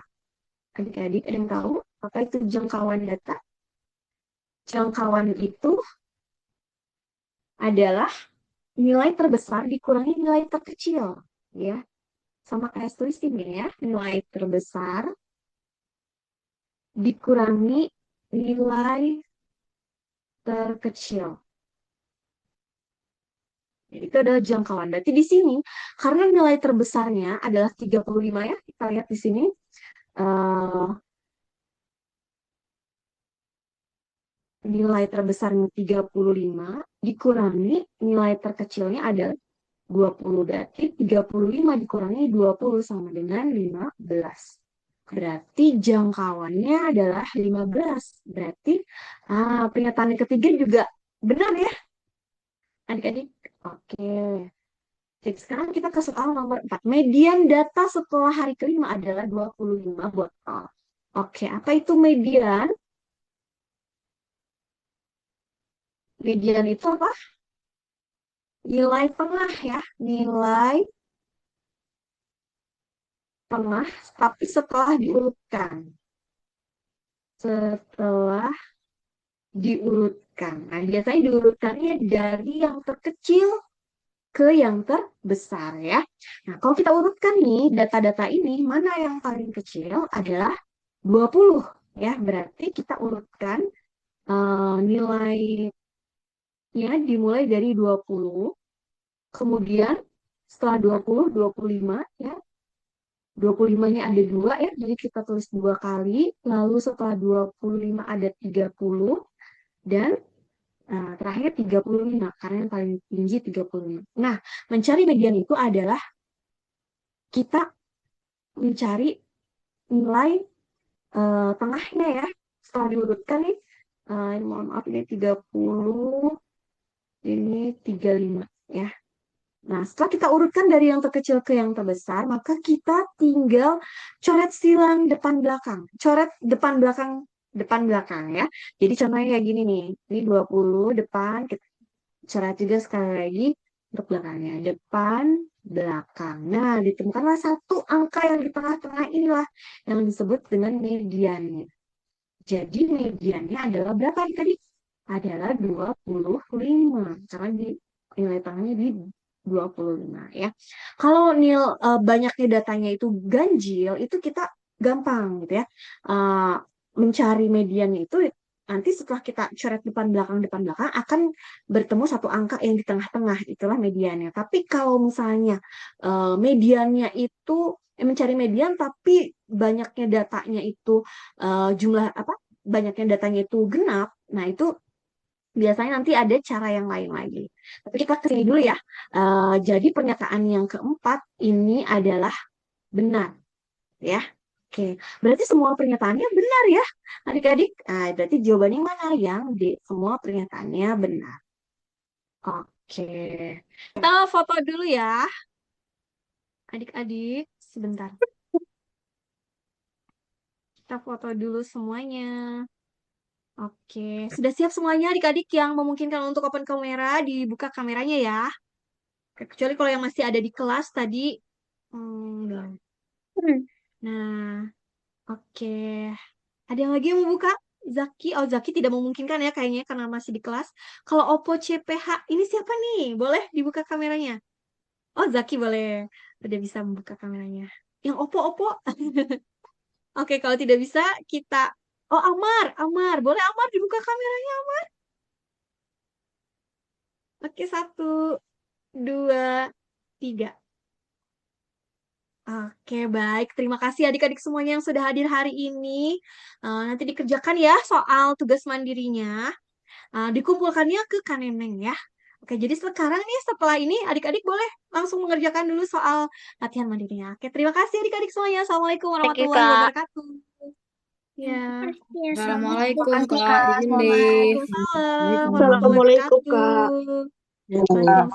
Adik-adik ada yang tahu apa itu jangkauan data? Jangkauan itu adalah nilai terbesar dikurangi nilai terkecil, ya. Sama kayak tulis ini ya, nilai terbesar dikurangi nilai terkecil. Jadi itu adalah jangkauan. Berarti di sini karena nilai terbesarnya adalah 35 ya, kita lihat di sini. Nilai terbesarnya 35 dikurangi nilai terkecilnya adalah 20. Berarti 35 dikurangi 20 sama dengan 15. Berarti jangkauannya adalah 15. Berarti pernyataan yang ketiga juga benar ya, adik-adik. Oke. Jadi sekarang kita ke soal nomor 4. Median data setelah hari kelima adalah 25 botol. Oke, apa itu median? Median itu apa? Nilai tengah ya, nilai tengah, tapi setelah diurutkan. Setelah diurutkan. Nah, biasanya diurutkannya dari yang terkecil ke yang terbesar ya. Nah, kalau kita urutkan nih, data-data ini, mana yang paling kecil adalah 20 ya. Berarti kita urutkan nilainya dimulai dari 20. Kemudian setelah 20, 25 ya. 25-nya ada 2 ya, jadi kita tulis 2 kali. Lalu setelah 25 ada 30. Dan terakhir 35, karena yang paling tinggi 35. Nah, mencari median itu adalah kita mencari nilai tengahnya ya. Setelah diurutkan nih, mohon maaf ini 30, ini 35 ya. Nah, setelah kita urutkan dari yang terkecil ke yang terbesar, maka kita tinggal coret silang depan belakang. Coret depan belakang ya. Jadi contohnya kayak gini nih. Ini 20 depan, kita coret juga sekali lagi untuk belakangnya. Depan, belakang. Nah, ditemukanlah satu angka yang di tengah-tengah inilah yang disebut dengan mediannya. Jadi mediannya adalah berapa tadi? Adalah 25. Karena nilai tengahnya di 25 ya. Kalau banyaknya datanya itu ganjil, itu kita gampang gitu ya. Mencari median itu nanti setelah kita coret depan belakang akan bertemu satu angka yang di tengah-tengah, itulah mediannya. Tapi kalau misalnya mediannya itu mencari median tapi banyaknya datanya itu banyaknya datanya itu genap, nah itu biasanya nanti ada cara yang lain lagi. Tapi kita ke sini dulu ya. Jadi pernyataan yang keempat ini adalah benar ya. Oke, berarti semua pernyataannya benar ya, adik-adik. Berarti jawabannya mana? Yang D, semua pernyataannya benar. Oke. Kita foto dulu ya, adik-adik. Sebentar. Kita foto dulu semuanya. Oke. Sudah siap semuanya adik-adik yang memungkinkan untuk open kamera, dibuka kameranya ya. Oke, kecuali kalau yang masih ada di kelas tadi. Belum. Nah, oke. Ada yang lagi yang mau buka? Zaki, oh Zaki tidak memungkinkan ya kayaknya karena masih di kelas. Kalau Oppo CPH, ini siapa nih? Boleh dibuka kameranya? Oh Zaki boleh, udah bisa membuka kameranya. Yang Oppo. Oke, kalau tidak bisa kita. Oh Amar, boleh Amar dibuka kameranya Amar? Oke, 1, 2, 3. Oke, baik. Terima kasih adik-adik semuanya yang sudah hadir hari ini. Nanti dikerjakan ya soal tugas mandirinya. Dikumpulkannya ke Kaneneng ya. Oke, jadi sekarang nih setelah ini adik-adik boleh langsung mengerjakan dulu soal latihan mandirinya. Oke, terima kasih adik-adik semuanya. Assalamualaikum Thank you, warahmatullahi Kak. wabarakatuh. Ya, Assalamualaikum. Assalamualaikum Makasih, Kak Kak. Izin deh. Waalaikumsalam warahmatullahi Assalamualaikum, Kak. wabarakatuh. Waalaikumsalam.